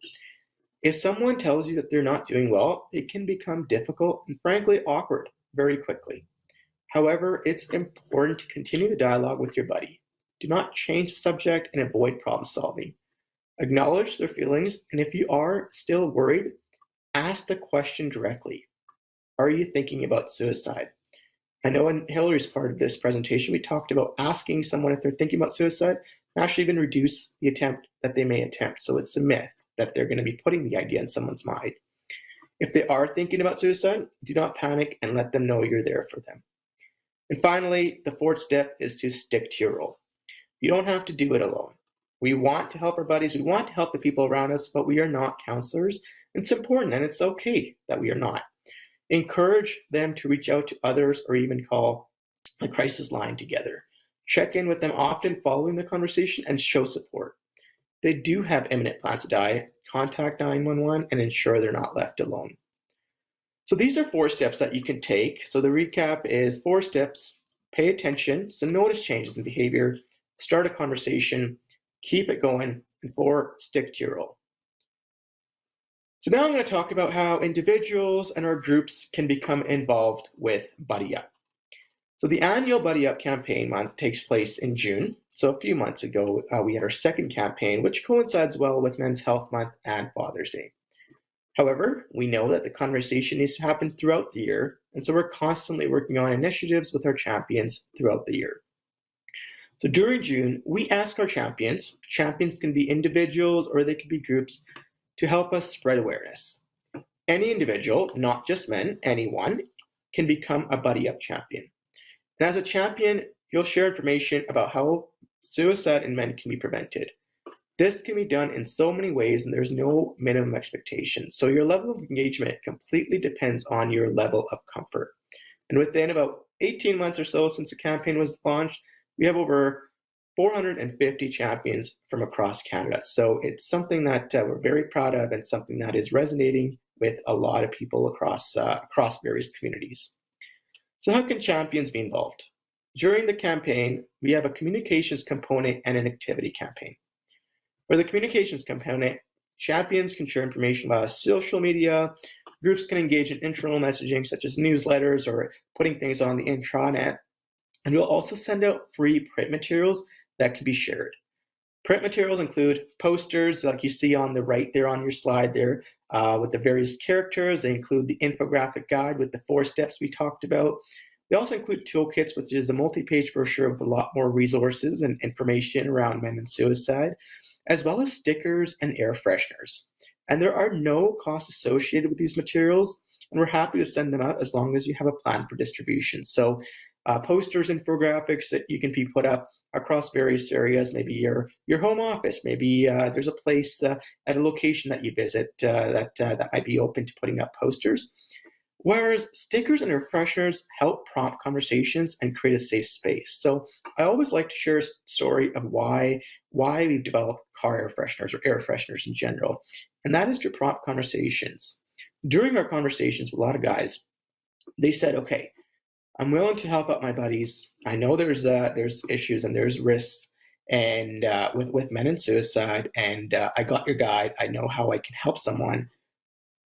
If someone tells you that they're not doing well, it can become difficult and frankly awkward very quickly. However, it's important to continue the dialogue with your buddy. Do not change the subject and avoid problem solving. Acknowledge their feelings, and if you are still worried, ask the question directly. Are you thinking about suicide? I know in Hillary's part of this presentation, we talked about asking someone if they're thinking about suicide, and actually even reduce the attempt that they may attempt. So it's a myth that they're going to be putting the idea in someone's mind. If they are thinking about suicide, do not panic and let them know you're there for them. And finally, the fourth step is to stick to your role. You don't have to do it alone. We want to help our buddies, we want to help the people around us, but we are not counselors. It's important and it's okay that we are not. Encourage them to reach out to others or even call a crisis line together. Check in with them often following the conversation and show support. They do have imminent plans to die, contact 911 and ensure they're not left alone. So these are 4 steps that you can take. So the recap is 4 steps. Pay attention, so notice changes in behavior, start a conversation, keep it going, and 4, stick to your role. So now I'm going to talk about how individuals and our groups can become involved with Buddy Up. So the annual Buddy Up campaign month takes place in June. So a few months ago, we had our second campaign, which coincides well with Men's Health Month and Father's Day. However, we know that the conversation needs to happen throughout the year, and so we're constantly working on initiatives with our champions throughout the year. So during June, we ask our champions can be individuals or they can be groups, to help us spread awareness. Any individual, not just men, anyone, can become a Buddy Up champion. And as a champion, you'll share information about how suicide in men can be prevented. This can be done in so many ways, and there's no minimum expectation. So your level of engagement completely depends on your level of comfort. And within about 18 months or so since the campaign was launched, we have over 450 champions from across Canada. So it's something that we're very proud of and something that is resonating with a lot of people across various communities. So how can champions be involved? During the campaign, we have a communications component and an activity campaign. For the communications component, champions can share information via social media, groups can engage in internal messaging such as newsletters or putting things on the intranet, and we'll also send out free print materials that can be shared. Print materials include posters like you see on the right there on your slide there with the various characters. They include the infographic guide with the 4 steps we talked about. They also include toolkits, which is a multi-page brochure with a lot more resources and information around men and suicide, as well as stickers and air fresheners. And there are no costs associated with these materials, and we're happy to send them out as long as you have a plan for distribution. So posters, infographics that you can be put up across various areas, maybe your home office, maybe there's a place at a location that you visit that might be open to putting up posters. Whereas stickers and refreshers help prompt conversations and create a safe space. So I always like to share a story of why we've developed car air fresheners or air fresheners in general, and that is to prompt conversations. During our conversations with a lot of guys, they said, okay, I'm willing to help out my buddies. I know there's issues and there's risks and with men and suicide, and I got your guide. I know how I can help someone.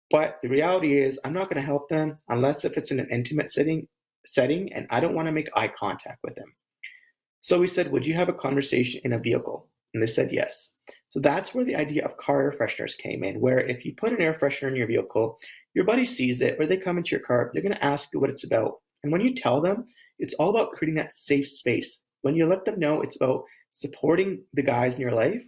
But the reality is I'm not going to help them unless if it's in an intimate setting and I don't want to make eye contact with them. So we said, would you have a conversation in a vehicle? And they said yes. So that's where the idea of car air fresheners came in, where if you put an air freshener in your vehicle, your buddy sees it or they come into your car, they're going to ask you what it's about. And when you tell them, it's all about creating that safe space. When you let them know it's about supporting the guys in your life,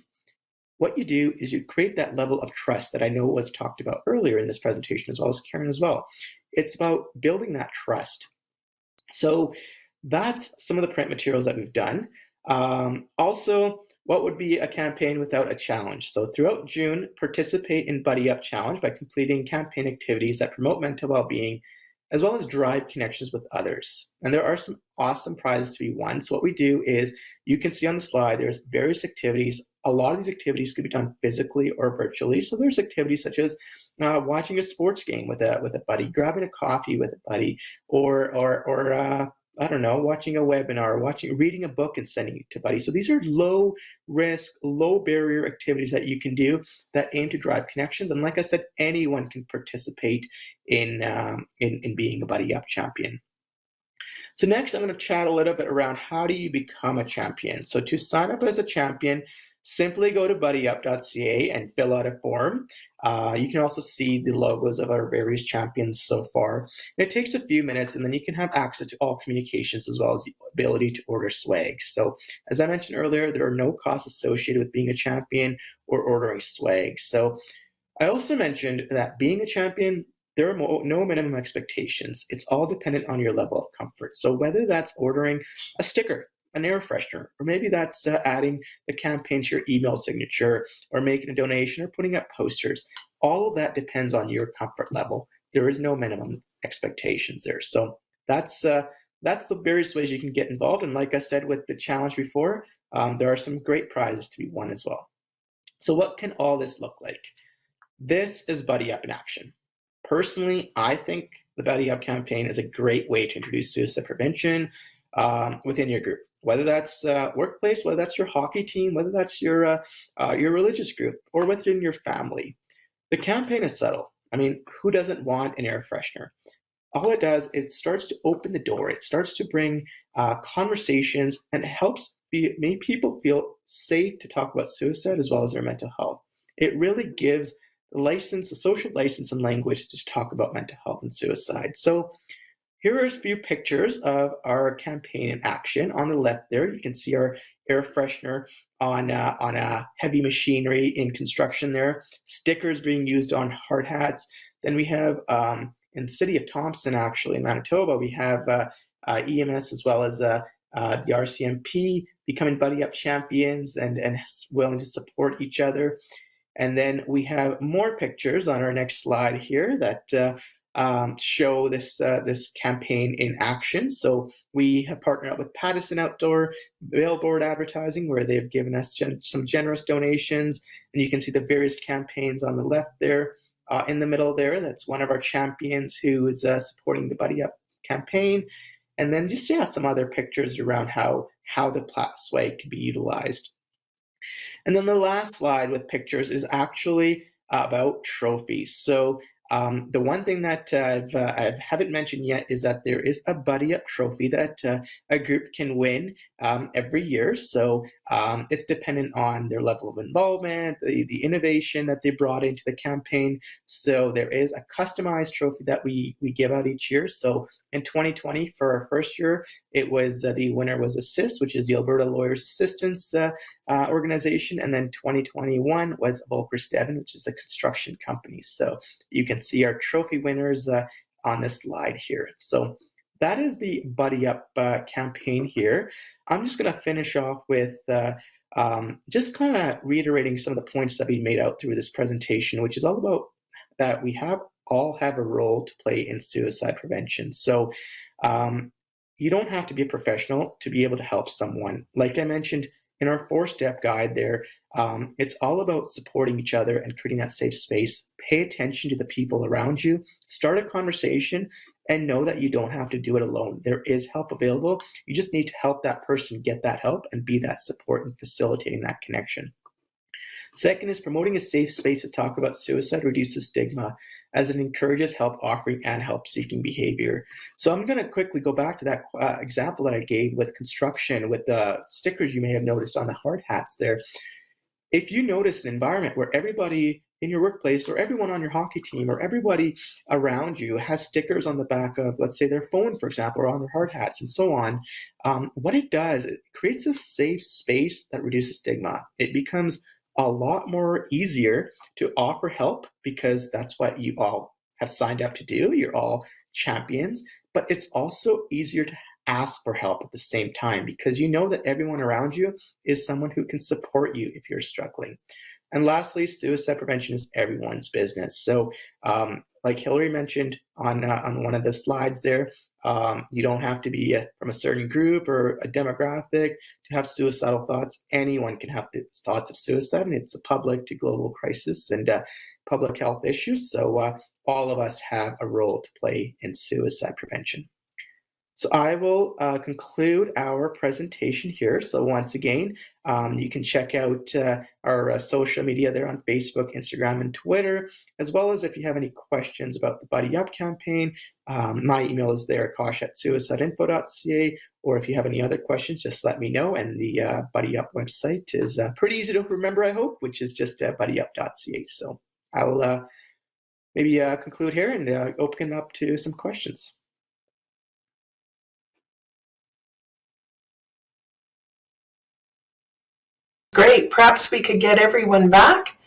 what you do is you create that level of trust that I know was talked about earlier in this presentation, as well as Karen as well. It's about building that trust. So that's some of the print materials that we've done. Also, what would be a campaign without a challenge? So throughout June, participate in Buddy Up Challenge by completing campaign activities that promote mental well-being, as well as drive connections with others. And there are some awesome prizes to be won. So what we do is, you can see on the slide, there's various activities. A lot of these activities could be done physically or virtually. So there's activities such as watching a sports game with a buddy, grabbing a coffee with a buddy, or I don't know, watching a webinar, reading a book and sending it to buddies. So these are low risk, low barrier activities that you can do that aim to drive connections. And like I said, anyone can participate in being a Buddy Up champion. So next, I'm going to chat a little bit around how do you become a champion. So to sign up as a champion, simply go to buddyyup.ca and fill out a form. You can also see the logos of our various champions so far. And it takes a few minutes, and then you can have access to all communications as well as the ability to order swag. So as I mentioned earlier, there are no costs associated with being a champion or ordering swag. So I also mentioned that being a champion, there are no minimum expectations. It's all dependent on your level of comfort. So whether that's ordering a sticker, an air freshener, or maybe that's adding the campaign to your email signature, or making a donation, or putting up posters. All of that depends on your comfort level. There is no minimum expectations there. So that's the various ways you can get involved. And like I said with the challenge before, there are some great prizes to be won as well. So what can all this look like? This is Buddy Up in action. Personally, I think the Buddy Up campaign is a great way to introduce suicide prevention within your group. Whether that's workplace, whether that's your hockey team, whether that's your religious group, or within your family. The campaign is subtle. I mean, who doesn't want an air freshener? All it does, it starts to open the door. It starts to bring conversations, and it helps make people feel safe to talk about suicide as well as their mental health. It really gives the social license and language to talk about mental health and suicide. So here are a few pictures of our campaign in action. On the left there, you can see our air freshener on a heavy machinery in construction there. Stickers being used on hard hats. Then we have, in the city of Thompson, actually, in Manitoba, we have EMS as well as the RCMP becoming Buddy Up champions and willing to support each other. And then we have more pictures on our next slide here that show this campaign in action. So we have partnered up with Pattison Outdoor Billboard Advertising, where they've given us some generous donations. And you can see the various campaigns on the left there. In the middle there, that's one of our champions who is supporting the Buddy Up campaign. And then just, some other pictures around how the swag can be utilized. And then the last slide with pictures is actually about trophies. So the one thing that I haven't mentioned yet is that there is a Buddy Up trophy that a group can win every year. So it's dependent on their level of involvement, the innovation that they brought into the campaign. So there is a customized trophy that we give out each year. So in 2020, for our first year, it was the winner was ASSIST, which is the Alberta Lawyers Assistance organization. And then 2021 was Volker Steven, which is a construction company. So you can see our trophy winners on this slide here. So that is the Buddy Up campaign here. I'm just going to finish off with just kind of reiterating some of the points that we made out through this presentation, which is all about that we all have a role to play in suicide prevention. So you don't have to be a professional to be able to help someone. Like I mentioned in our 4-step guide there, it's all about supporting each other and creating that safe space. Pay attention to the people around you, start a conversation, and know that you don't have to do it alone. There is help available. You just need to help that person get that help and be that support and facilitating that connection. Second is promoting a safe space to talk about suicide reduces stigma, as it encourages help offering and help seeking behavior. So I'm going to quickly go back to that example that I gave with construction, with the stickers you may have noticed on the hard hats there. If you notice an environment where everybody in your workplace, or everyone on your hockey team, or everybody around you has stickers on the back of, let's say, their phone, for example, or on their hard hats and so on, what it does, it creates a safe space that reduces stigma. It becomes a lot more easier to offer help because that's what you all have signed up to do. You're all champions, but it's also easier to ask for help at the same time because you know that everyone around you is someone who can support you if you're struggling. And lastly, suicide prevention is everyone's business. So like Hillary mentioned on one of the slides there, you don't have to be from a certain group or a demographic to have suicidal thoughts. Anyone can have thoughts of suicide, and it's a public to global crisis and public health issue. So all of us have a role to play in suicide prevention. So I will conclude our presentation here. So once again, you can check out our social media there on Facebook, Instagram, and Twitter, as well as if you have any questions about the Buddy Up campaign, my email is there, kosh@suicideinfo.ca, or if you have any other questions, just let me know. And the Buddy Up website is pretty easy to remember, I hope, which is just buddyup.ca. So I will maybe conclude here and open up to some questions. Great. Perhaps we could get everyone back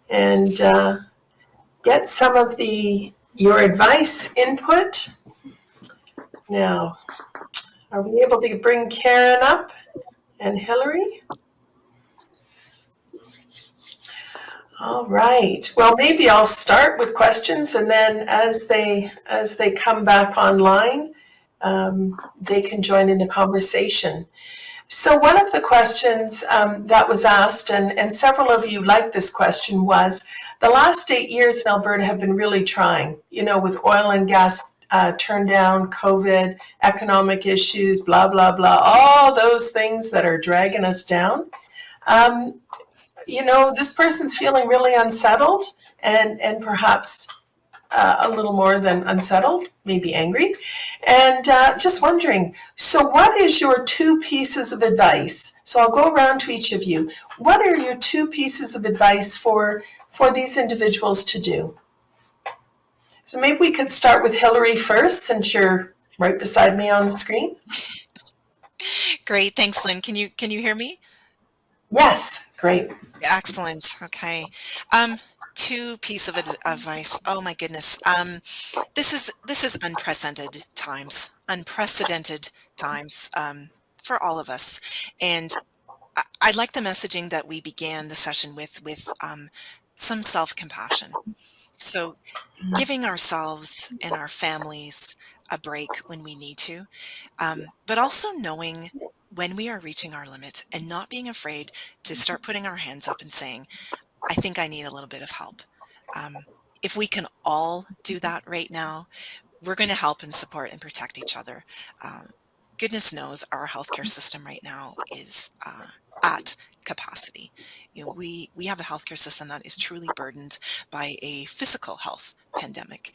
and get some of your advice input. Now, are we able to bring Karen up and Hillary? All right. Well, maybe I'll start with questions, and then as they come back online, they can join in the conversation. So one of the questions that was asked, and several of you liked this question, was the last 8 years in Alberta have been really trying, with oil and gas turned down, COVID, economic issues, blah, blah, blah, all those things that are dragging us down. This person's feeling really unsettled and perhaps a little more than unsettled, maybe angry, and just wondering, so what is your 2 pieces of advice? So I'll go around to each of you. What are your 2 pieces of advice for these individuals to do? So maybe we could start with Hillary first, since you're right beside me on the screen. Great, thanks, Lynn. Can you hear me? Yes, great. Excellent. Okay. 2 pieces of advice. Oh my goodness. This is unprecedented times. Unprecedented times for all of us. And I like the messaging that we began the session with some self-compassion. So giving ourselves and our families a break when we need to, but also knowing when we are reaching our limit and not being afraid to start putting our hands up and saying, I think I need a little bit of help. If we can all do that right now, we're going to help and support and protect each other. Goodness knows our healthcare system right now is at capacity. We have a healthcare system that is truly burdened by a physical health pandemic,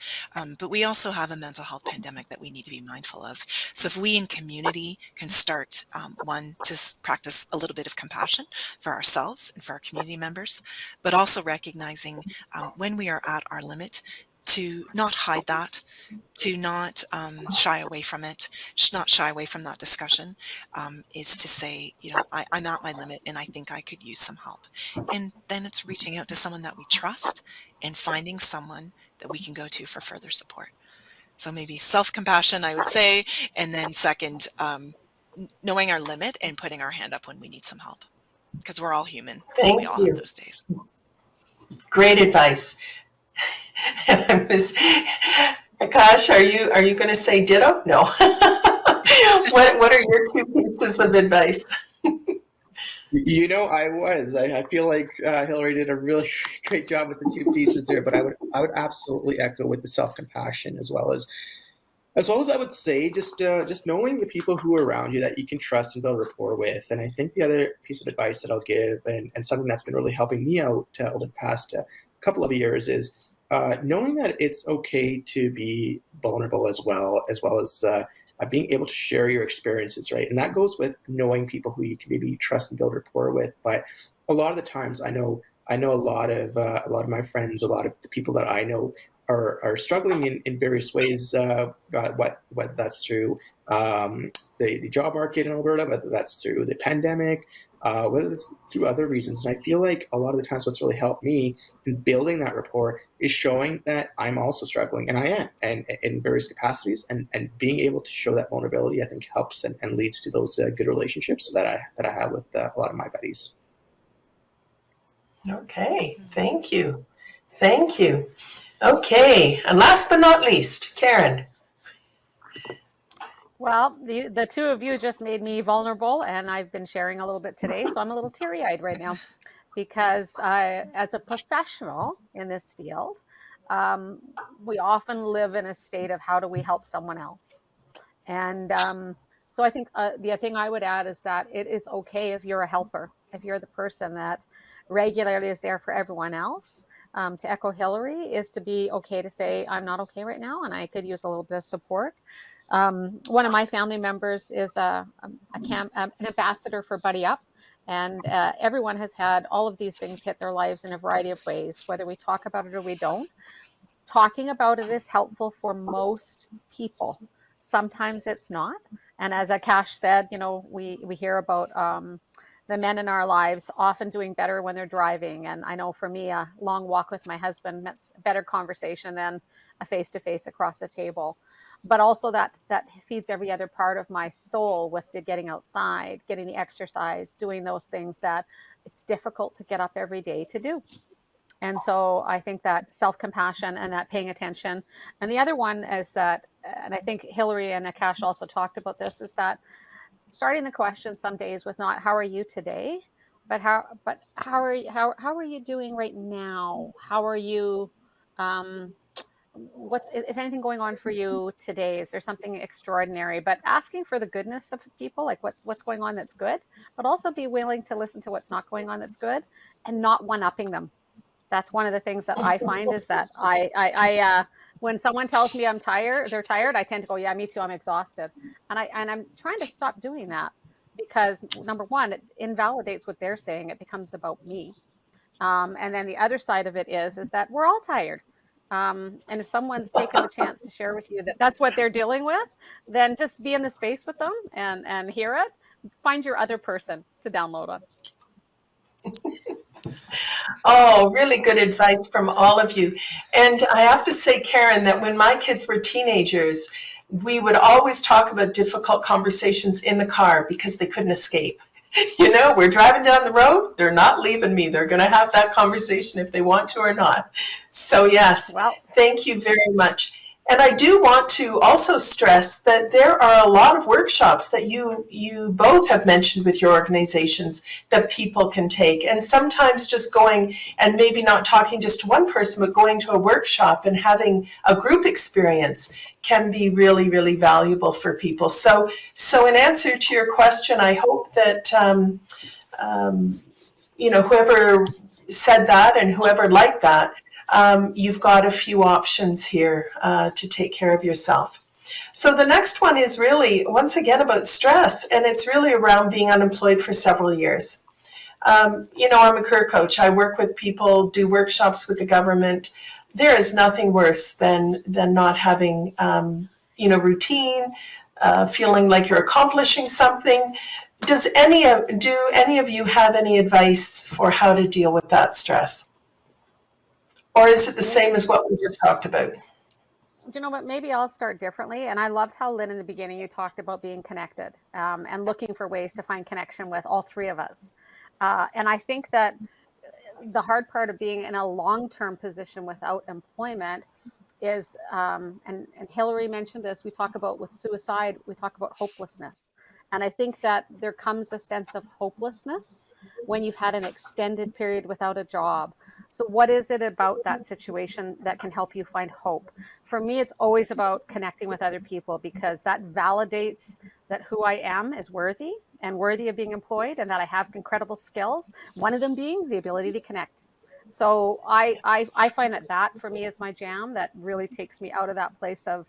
but we also have a mental health pandemic that we need to be mindful of. So if we in community can start, to practice a little bit of compassion for ourselves and for our community members, but also recognizing when we are at our limit, to not hide that, to not shy away from it, not shy away from that discussion, is to say, I'm at my limit and I think I could use some help. And then it's reaching out to someone that we trust and finding someone that we can go to for further support. So maybe self-compassion, I would say, and then second, knowing our limit and putting our hand up when we need some help, because we're all human. Thank we all you. have those days. Great advice. And I was, Akash, are you going to say ditto? No. What are your 2 pieces of advice? I feel like Hillary did a really great job with the 2 pieces there, but I would absolutely echo with the self-compassion as well as I would say just knowing the people who are around you that you can trust and build rapport with. And I think the other piece of advice that I'll give, and something that's been really helping me out over the past couple of years, is knowing that it's okay to be vulnerable as well as being able to share your experiences, right? And that goes with knowing people who you can maybe trust and build rapport with. But a lot of the times I know I know a lot of my friends, a lot of the people that I know are struggling in various ways. What that's through the job market in Alberta, whether that's through the pandemic, whether it's through other reasons. And I feel like a lot of the times what's really helped me in building that rapport is showing that I'm also struggling, and I am, and in various capacities, and being able to show that vulnerability, I think helps and leads to those good relationships that I have with a lot of my buddies. Okay, thank you. Thank you. Okay, and last but not least, Karen. Well, the two of you just made me vulnerable, and I've been sharing a little bit today, so I'm a little teary-eyed right now because as a professional in this field, we often live in a state of how do we help someone else. And so I think the thing I would add is that it is okay if you're a helper, if you're the person that regularly is there for everyone else. To echo Hillary, is to be okay to say, I'm not okay right now, and I could use a little bit of support. One of my family members is an ambassador for Buddy Up. And everyone has had all of these things hit their lives in a variety of ways, whether we talk about it or we don't. Talking about it is helpful for most people. Sometimes it's not. And as Akash said, we hear about the men in our lives often doing better when they're driving. And I know for me, a long walk with my husband meant a better conversation than a face-to-face across the table. But also that feeds every other part of my soul with the getting outside, getting the exercise, doing those things that it's difficult to get up every day to do. And so I think that self-compassion and that paying attention. And the other one is that, and I think Hillary and Akash also talked about this, is that starting the question some days with not how are you today, but how are you doing right now? How are you, is anything going on for you today? Is there something extraordinary? But asking for the goodness of people, like what's going on that's good, but also be willing to listen to what's not going on that's good and not one-upping them. That's one of the things that I find is that I when someone tells me they're tired, I tend to go, yeah, me too, I'm exhausted. And I'm trying to stop doing that because number one, it invalidates what they're saying. It becomes about me. And then the other side of it is that we're all tired. And if someone's taken the chance to share with you that that's what they're dealing with, then just be in the space with them and hear it. Find your other person to download on. Oh, really good advice from all of you. And I have to say, Karen, that when my kids were teenagers, we would always talk about difficult conversations in the car because they couldn't escape. We're driving down the road, they're not leaving me. They're going to have that conversation if they want to or not. So yes, Well, thank you very much. And I do want to also stress that there are a lot of workshops that you both have mentioned with your organizations that people can take. And sometimes just going and maybe not talking just to one person, but going to a workshop and having a group experience can be really, really valuable for people. So in answer to your question, I hope that whoever said that and whoever liked that, you've got a few options here to take care of yourself. So the next one is really, once again, about stress, and it's really around being unemployed for several years. I'm a career coach. I work with people, do workshops with the government. There is nothing worse than not having, routine, feeling like you're accomplishing something. Do any of you have any advice for how to deal with that stress? Or is it the same as what we just talked about? You know what, maybe I'll start differently. And I loved how, Lynn, in the beginning, you talked about being connected and looking for ways to find connection with all three of us. And I think that the hard part of being in a long-term position without employment is, and Hillary mentioned this, we talk about with suicide, we talk about hopelessness. And I think that there comes a sense of hopelessness when you've had an extended period without a job. So what is it about that situation that can help you find hope? For me, it's always about connecting with other people because that validates that who I am is worthy and worthy of being employed and that I have incredible skills, one of them being the ability to connect. So I find that for me is my jam that really takes me out of that place of,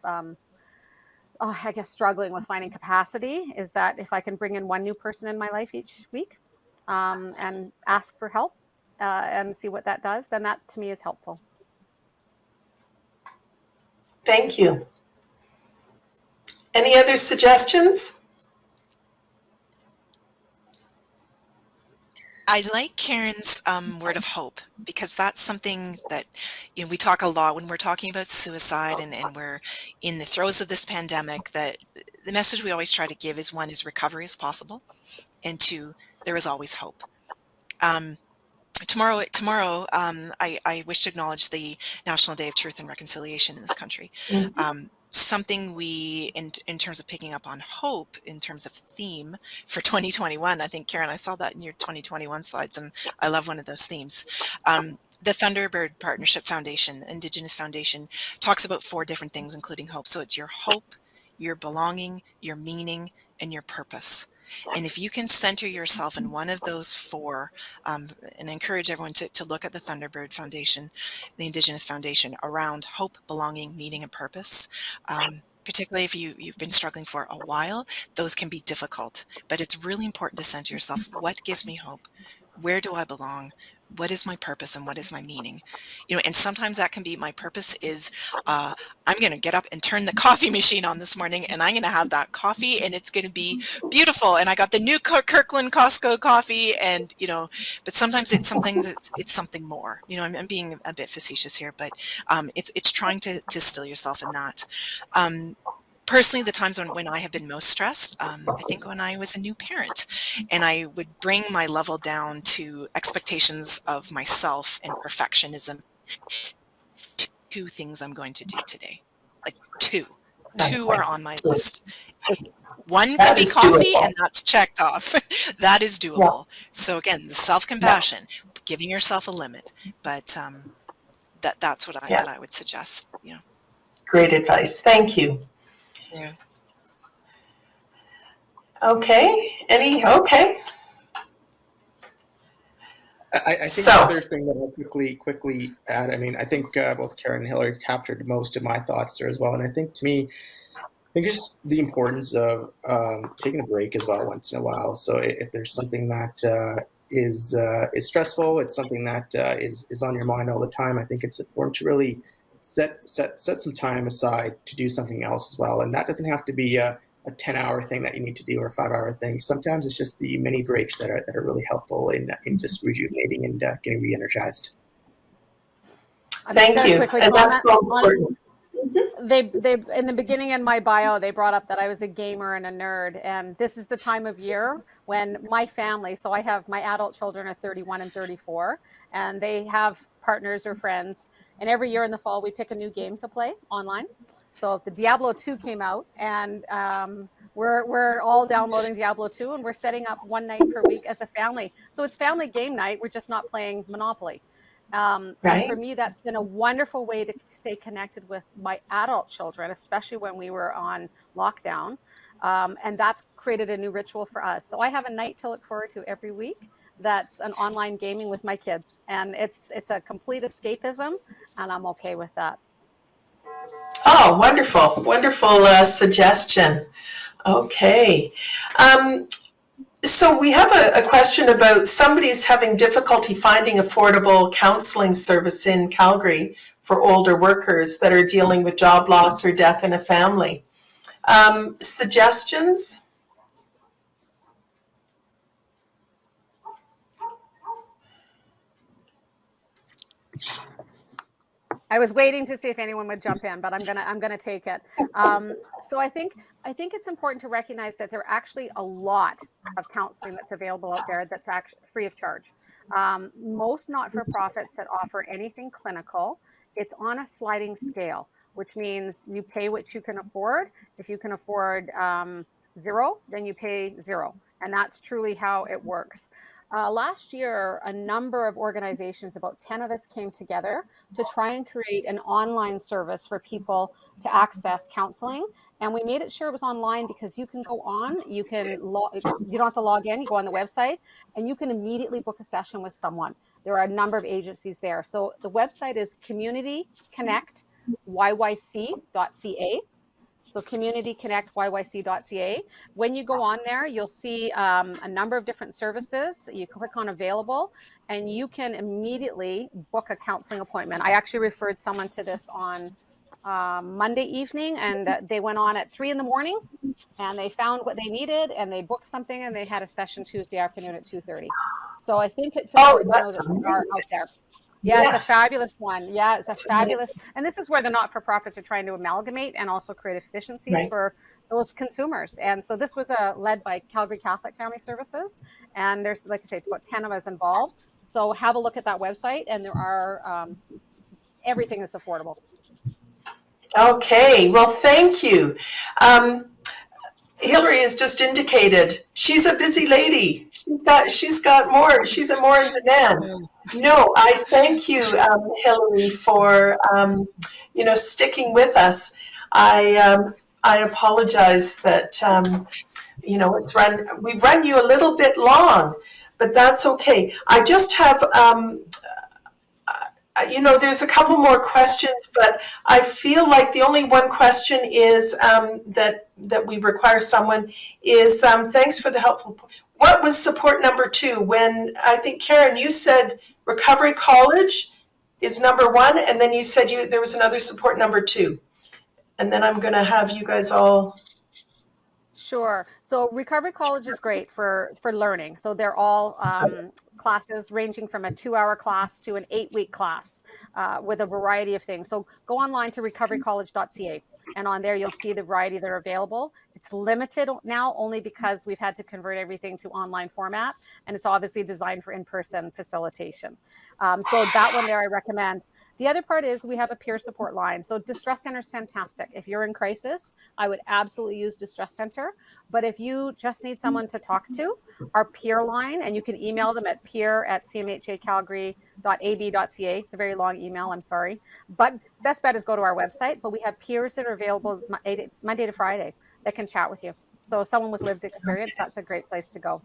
I guess, struggling with finding capacity, is that if I can bring in one new person in my life each week and ask for help, and see what that does, then that to me is helpful. Thank you. Any other suggestions? I like Karen's word of hope, because that's something that, you know, we talk a lot when we're talking about suicide and we're in the throes of this pandemic, that the message we always try to give is, one, is recovery is possible, and two, there is always hope. Tomorrow, I wish to acknowledge the National Day of Truth and Reconciliation in this country. Something we, in terms of picking up on hope, in terms of theme for 2021, I think, Karen, I saw that in your 2021 slides, and I love one of those themes. The Thunderbird Partnership Foundation, Indigenous Foundation, talks about 4 different things, including hope. So it's your hope, your belonging, your meaning, and your purpose. And if you can center yourself in one of those 4, and I encourage everyone to look at the Thunderbird Foundation, the Indigenous Foundation, around hope, belonging, meaning, and purpose. Particularly if you've been struggling for a while, those can be difficult. But it's really important to center yourself. What gives me hope? Where do I belong? What is my purpose and what is my meaning? You know, and sometimes that can be, my purpose is I'm going to get up and turn the coffee machine on this morning, and I'm going to have that coffee, and it's going to be beautiful. And I got the new Kirkland Costco coffee, and you know, but sometimes it's something more. You know, I'm being a bit facetious here, but it's trying to still yourself in that. Personally, the times when I have been most stressed, I think when I was a new parent, and I would bring my level down to expectations of myself and perfectionism. 2 things I'm going to do today, like 2 are on my list. One can be coffee, and that's checked off. That is doable. So again, the self-compassion, giving yourself a limit, but that's what I would suggest. You know. Great advice. Thank you. Yeah. Okay. Okay. I think the other thing that I'll quickly add, I mean, I think both Karen and Hillary captured most of my thoughts there as well. And I think, to me, I think just the importance of taking a break as well once in a while. So if there's something that is stressful, it's something that is on your mind all the time, I think it's important to really set some time aside to do something else as well. And that doesn't have to be a 10-hour thing that you need to do, or a 5-hour thing. Sometimes it's just the mini breaks that are really helpful in just rejuvenating and getting re-energized. Thank you. And that's so important. They in the beginning in my bio, they brought up that I was a gamer and a nerd, and this is the time of year when my family, so I have, my adult children are 31 and 34, and they have partners or friends, and every year in the fall we pick a new game to play online. So the Diablo 2 came out, and we're all downloading Diablo 2, and we're setting up one night per week as a family. So it's family game night. We're just not playing Monopoly. And for me, that's been a wonderful way to stay connected with my adult children, especially when we were on lockdown. And that's created a new ritual for us. So I have a night to look forward to every week. That's an online gaming with my kids, and it's a complete escapism, and I'm okay with that. Oh, wonderful suggestion. Okay. So we have a question about somebody's having difficulty finding affordable counseling service in Calgary for older workers that are dealing with job loss or death in a family. Suggestions? I was waiting to see if anyone would jump in, but I'm gonna take it. So I think it's important to recognize that there are actually a lot of counseling that's available out there that's actually free of charge. Most not-for-profits that offer anything clinical, it's on a sliding scale, which means you pay what you can afford. If you can afford 0, then you pay 0, and that's truly how it works. Last year, a number of organizations, about 10 of us, came together to try and create an online service for people to access counseling. And we made it sure it was online because you can go on, you don't have to log in, you go on the website, and you can immediately book a session with someone. There are a number of agencies there. So the website is communityconnectyyc.ca. So communityconnectyyc.ca. When you go on there, you'll see a number of different services. You click on available and you can immediately book a counseling appointment. I actually referred someone to this on Monday evening, and they went on at 3 a.m. and they found what they needed and they booked something and they had a session Tuesday afternoon at 2:30. So I think it's important to know that they are out there. Yeah, Yes. it's a fabulous one. Yeah, it's a fabulous, and this is where the not-for-profits are trying to amalgamate and also create efficiencies Right. for those consumers. And so this was led by Calgary Catholic Family Services, and there's, like I say, about 10 of us involved. So have a look at that website, and there are everything that's affordable. Okay, well, thank you. Hillary has just indicated she's a busy lady. She's got more. She's a more in demand. No, I thank you, Hillary, for sticking with us. I apologize that we've run you a little bit long, but that's okay. I just have there's a couple more questions, but I feel like the only one question is that we require someone is thanks for the helpful. What was support number 2? When I think Karen, you said Recovery College is number 1, and then you said there was another support number 2, and then I'm going to have you guys all. Sure. So Recovery College is great for learning. So they're all classes ranging from a 2-hour class to an 8-week class with a variety of things. So go online to recoverycollege.ca, and on there you'll see the variety that are available. It's limited now only because we've had to convert everything to online format, and it's obviously designed for in-person facilitation. So that one there I recommend. The other part is we have a peer support line. So Distress Center is fantastic. If you're in crisis, I would absolutely use Distress Center. But if you just need someone to talk to, our peer line, and you can email them at peer@cmhacalgary.ab.ca. It's a very long email, I'm sorry. But best bet is go to our website. But we have peers that are available Monday to Friday that can chat with you. So someone with lived experience, that's a great place to go.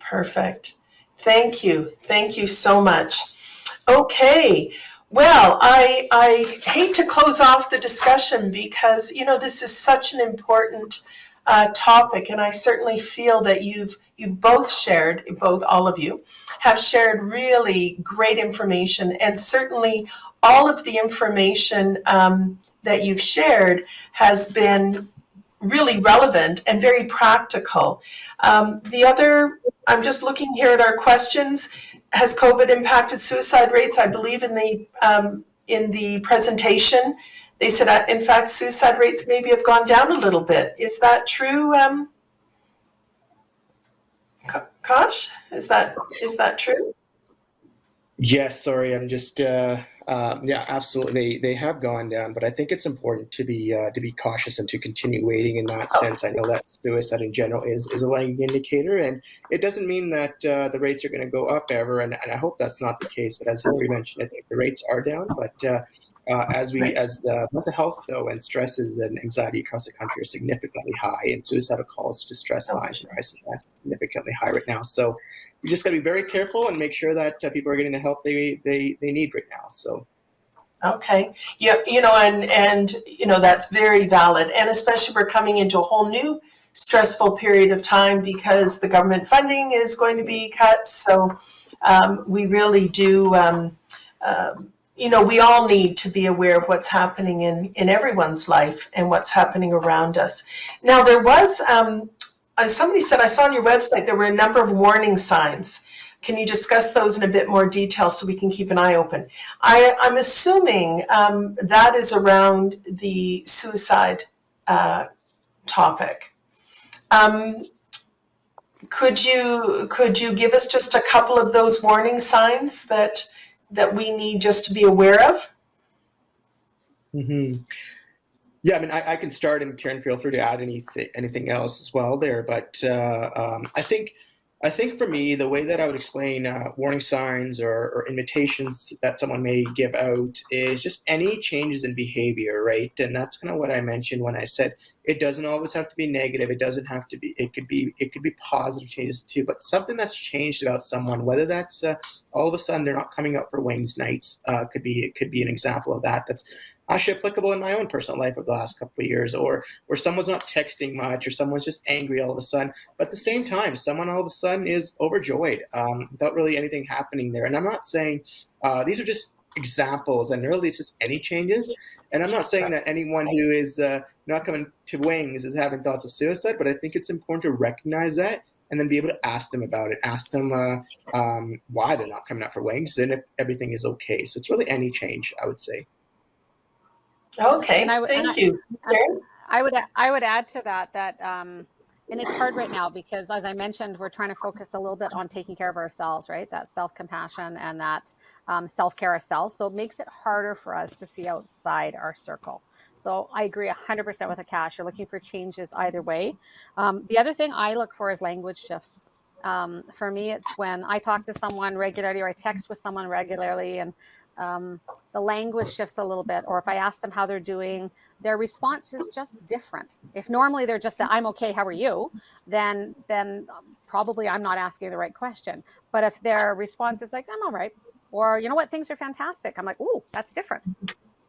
Perfect. Thank you. Thank you so much. Okay. Well, I hate to close off the discussion because, this is such an important topic, and I certainly feel that you've all of you have shared really great information, and certainly all of the information that you've shared has been really relevant and very practical. I'm just looking here at our questions. Has COVID impacted suicide rates? I believe in the presentation, they said, in fact, suicide rates maybe have gone down a little bit. Is that true, Kosh? Is that true? Yes, sorry, I'm just yeah, absolutely. They have gone down, but I think it's important to be cautious and to continue waiting in that sense. I know that suicide in general is a lagging indicator, and it doesn't mean that the rates are going to go up ever. And I hope that's not the case. But as Hillary mentioned, I think the rates are down. But as mental health though and stresses and anxiety across the country are significantly high, and suicidal calls to distress lines and crisis lines are significantly high right now. So you just got to be very careful and make sure that people are getting the help they need right now. So. Okay. Yeah, and that's very valid, and especially we're coming into a whole new stressful period of time because the government funding is going to be cut. So we really do. We all need to be aware of what's happening in everyone's life and what's happening around us. Now, there was somebody said, I saw on your website there were a number of warning signs. Can you discuss those in a bit more detail so we can keep an eye open? I'm assuming that is around the suicide topic. Could you give us just a couple of those warning signs that we need just to be aware of? Mm-hmm. Yeah, I mean, I can start, and Karen, feel free to add anything else as well there. But I think for me, the way that I would explain warning signs or invitations that someone may give out is just any changes in behavior, right? And that's kind of what I mentioned when I said it doesn't always have to be negative. It doesn't have to be. It could be positive changes too. But something that's changed about someone, whether that's all of a sudden they're not coming out for wings nights, could be an example of that. actually applicable in my own personal life over the last couple of years, or where someone's not texting much, or someone's just angry all of a sudden, but at the same time, someone all of a sudden is overjoyed without really anything happening there. And I'm not saying these are just examples, and really it's just any changes. And I'm not saying that anyone who is not coming to wings is having thoughts of suicide, but I think it's important to recognize that and then be able to ask them about it, ask them why they're not coming out for wings, and if everything is okay. So it's really any change, I would say. Okay, And thank you. I would add to that and it's hard right now because, as I mentioned, we're trying to focus a little bit on taking care of ourselves, right? That self-compassion and that self-care ourselves. So it makes it harder for us to see outside our circle. So I agree 100% with Akash. You're looking for changes either way. The other thing I look for is language shifts. For me, it's when I talk to someone regularly or I text with someone regularly and the language shifts a little bit, or if I ask them how they're doing, their response is just different. If normally they're just that I'm okay, how are you? Then probably I'm not asking the right question. But if their response is like, I'm all right, or you know what, things are fantastic, I'm like, ooh, that's different.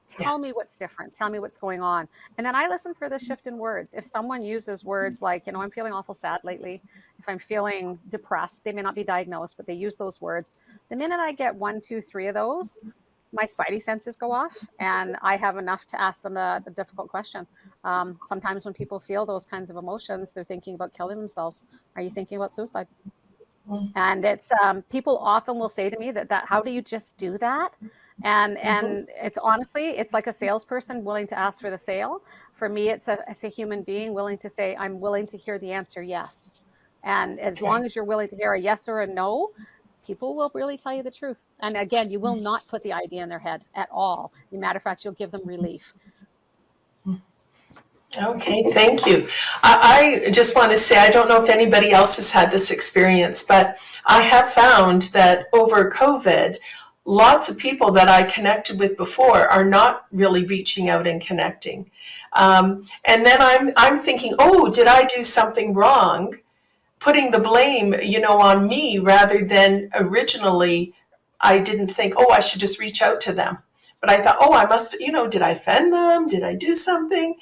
Tell me what's different. Tell me what's going on. And then I listen for the shift in words. If someone uses words like, you know, I'm feeling awful sad lately. If I'm feeling depressed, they may not be diagnosed, but they use those words. The minute I get 1, 2, 3 of those, my spidey senses go off and I have enough to ask them the difficult question. Sometimes when people feel those kinds of emotions, they're thinking about killing themselves. Are you thinking about suicide? And it's people often will say to me that how do you just do that? And it's honestly, it's like a salesperson willing to ask for the sale. For me, it's a human being willing to say, I'm willing to hear the answer yes. And as long as you're willing to hear a yes or a no, people will really tell you the truth. And again, you will not put the idea in their head at all. As a matter of fact, you'll give them relief. Okay, thank you. I just want to say, I don't know if anybody else has had this experience, but I have found that over COVID, lots of people that I connected with before are not really reaching out and connecting. And then I'm thinking, oh, did I do something wrong? Putting the blame, on me rather than originally I didn't think, oh, I should just reach out to them. But I thought, oh, I must, did I offend them? Did I do something?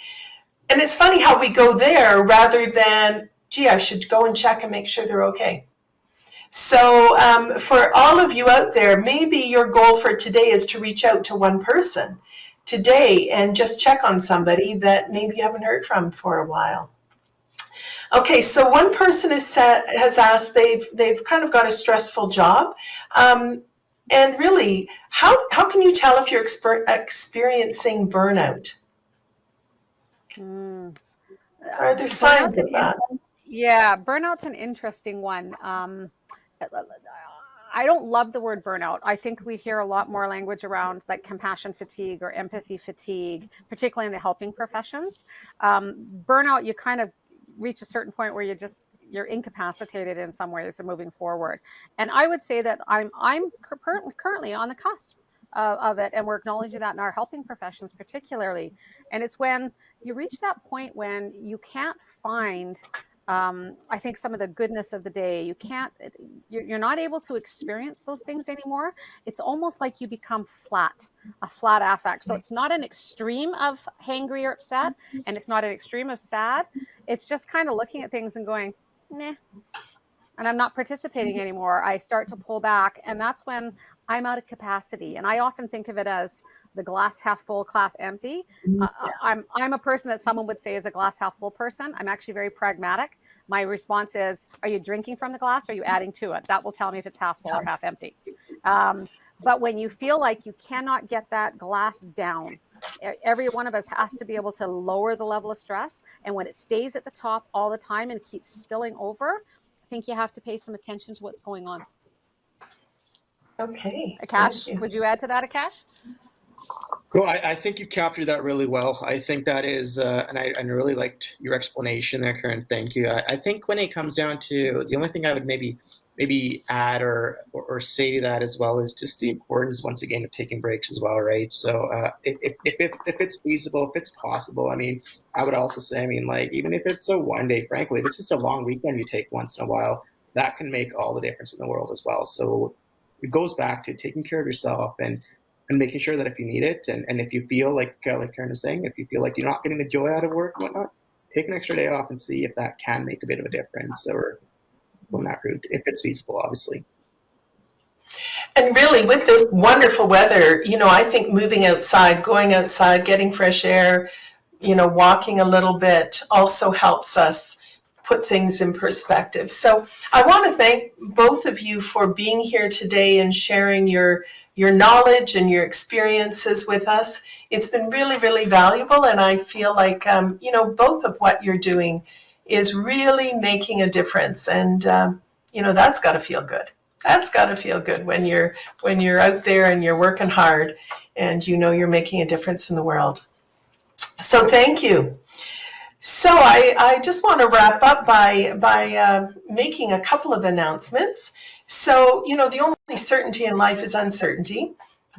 And it's funny how we go there rather than, gee, I should go and check and make sure they're okay. So for all of you out there, maybe your goal for today is to reach out to one person today and just check on somebody that maybe you haven't heard from for a while. Okay, so one person has asked, they've kind of got a stressful job. And really, how can you tell if you're experiencing burnout? Are there signs of that? Yeah, burnout's an interesting one. I don't love the word burnout. I think we hear a lot more language around like compassion fatigue or empathy fatigue, particularly in the helping professions. Burnout, you kind of reach a certain point where you're incapacitated in some ways of moving forward. And I would say that I'm currently on the cusp of it, and we're acknowledging that in our helping professions particularly. And it's when you reach that point when you can't find I think some of the goodness of the day, you're not able to experience those things anymore. It's almost like you become a flat affect. So it's not an extreme of hangry or upset, and it's not an extreme of sad. It's just kind of looking at things and going, nah, and I'm not participating anymore. I start to pull back, and that's when I'm out of capacity. And I often think of it as the glass half full, half empty. I'm a person that someone would say is a glass half full person. I'm actually very pragmatic. My response is, are you drinking from the glass? Or are you adding to it? That will tell me if it's half full or half empty. But when you feel like you cannot get that glass down, every one of us has to be able to lower the level of stress. And when it stays at the top all the time and keeps spilling over, I think you have to pay some attention to what's going on. Okay. Akash, would you add to that, Akash? No, I think you captured that really well. I think that is, and I really liked your explanation there, Karen. Thank you. I think when it comes down to the only thing I would maybe add or say to that as well is just the importance once again of taking breaks as well, right? So if it's feasible, if it's possible, I mean, I would also say, I mean, like even if it's a one day, frankly, if it's just a long weekend you take once in a while, that can make all the difference in the world as well. So it goes back to taking care of yourself and making sure that if you need it, and if you feel like Karen was saying, if you feel like you're not getting the joy out of work and whatnot, take an extra day off and see if that can make a bit of a difference, or go on that route, if it's feasible, obviously. And really, with this wonderful weather, I think moving outside, going outside, getting fresh air, walking a little bit also helps us put things in perspective. So I want to thank both of you for being here today and sharing your knowledge and your experiences with us. It's been really, really valuable, and I feel like both of what you're doing is really making a difference, and that's got to feel good. That's got to feel good when you're out there and you're working hard, and you're making a difference in the world. So thank you. So I just want to wrap up by making a couple of announcements. So, the only certainty in life is uncertainty,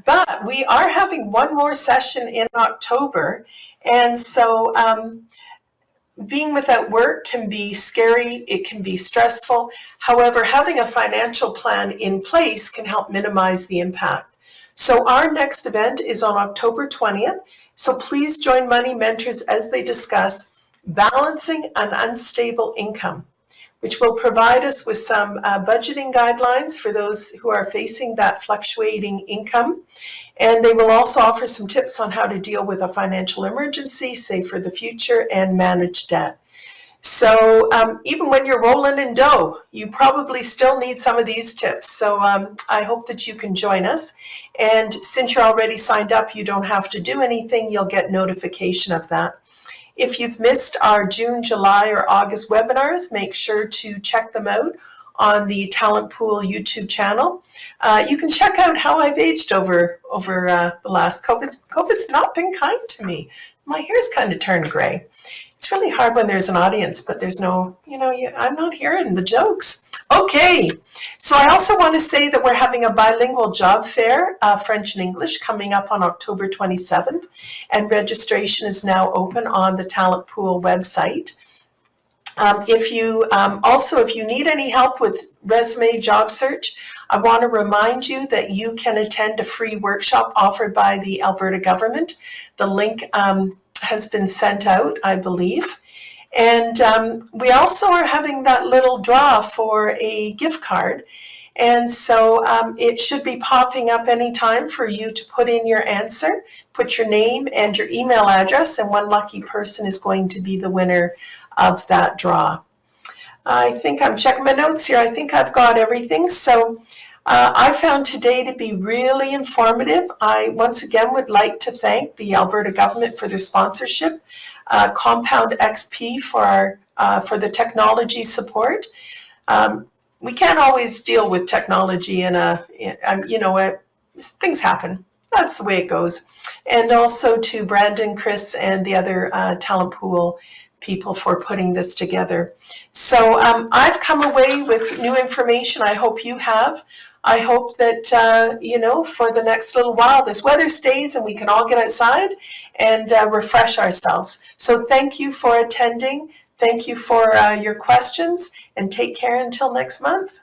but we are having one more session in October. And so being without work can be scary, it can be stressful. However, having a financial plan in place can help minimize the impact. So our next event is on October 20th. So please join Money Mentors as they discuss balancing an unstable income, which will provide us with some budgeting guidelines for those who are facing that fluctuating income. And they will also offer some tips on how to deal with a financial emergency, save for the future, and manage debt. So even when you're rolling in dough, you probably still need some of these tips. So I hope that you can join us. And since you're already signed up, you don't have to do anything. You'll get notification of that. If you've missed our June, July, or August webinars, make sure to check them out on the Talent Pool YouTube channel. You can check out how I've aged over the last COVID's not been kind to me. My hair's kind of turned gray. It's really hard when there's an audience, but there's no, I'm not hearing the jokes. Okay, so I also want to say that we're having a bilingual job fair, French and English, coming up on October 27th, and registration is now open on the Talent Pool website. If you need any help with resume job search, I want to remind you that you can attend a free workshop offered by the Alberta government. The link has been sent out, I believe. And we also are having that little draw for a gift card. And so it should be popping up anytime for you to put in your answer, put your name and your email address, and one lucky person is going to be the winner of that draw. I think I'm checking my notes here. I think I've got everything. So I found today to be really informative. I once again would like to thank the Alberta government for their sponsorship, Compound XP for the technology support. We can't always deal with technology things happen. That's the way it goes. And also to Brandon, Chris, and the other Talent Pool people for putting this together. So I've come away with new information. I hope you have. I hope that, for the next little while, this weather stays and we can all get outside and refresh ourselves. So thank you for attending. Thank you for your questions, and take care until next month.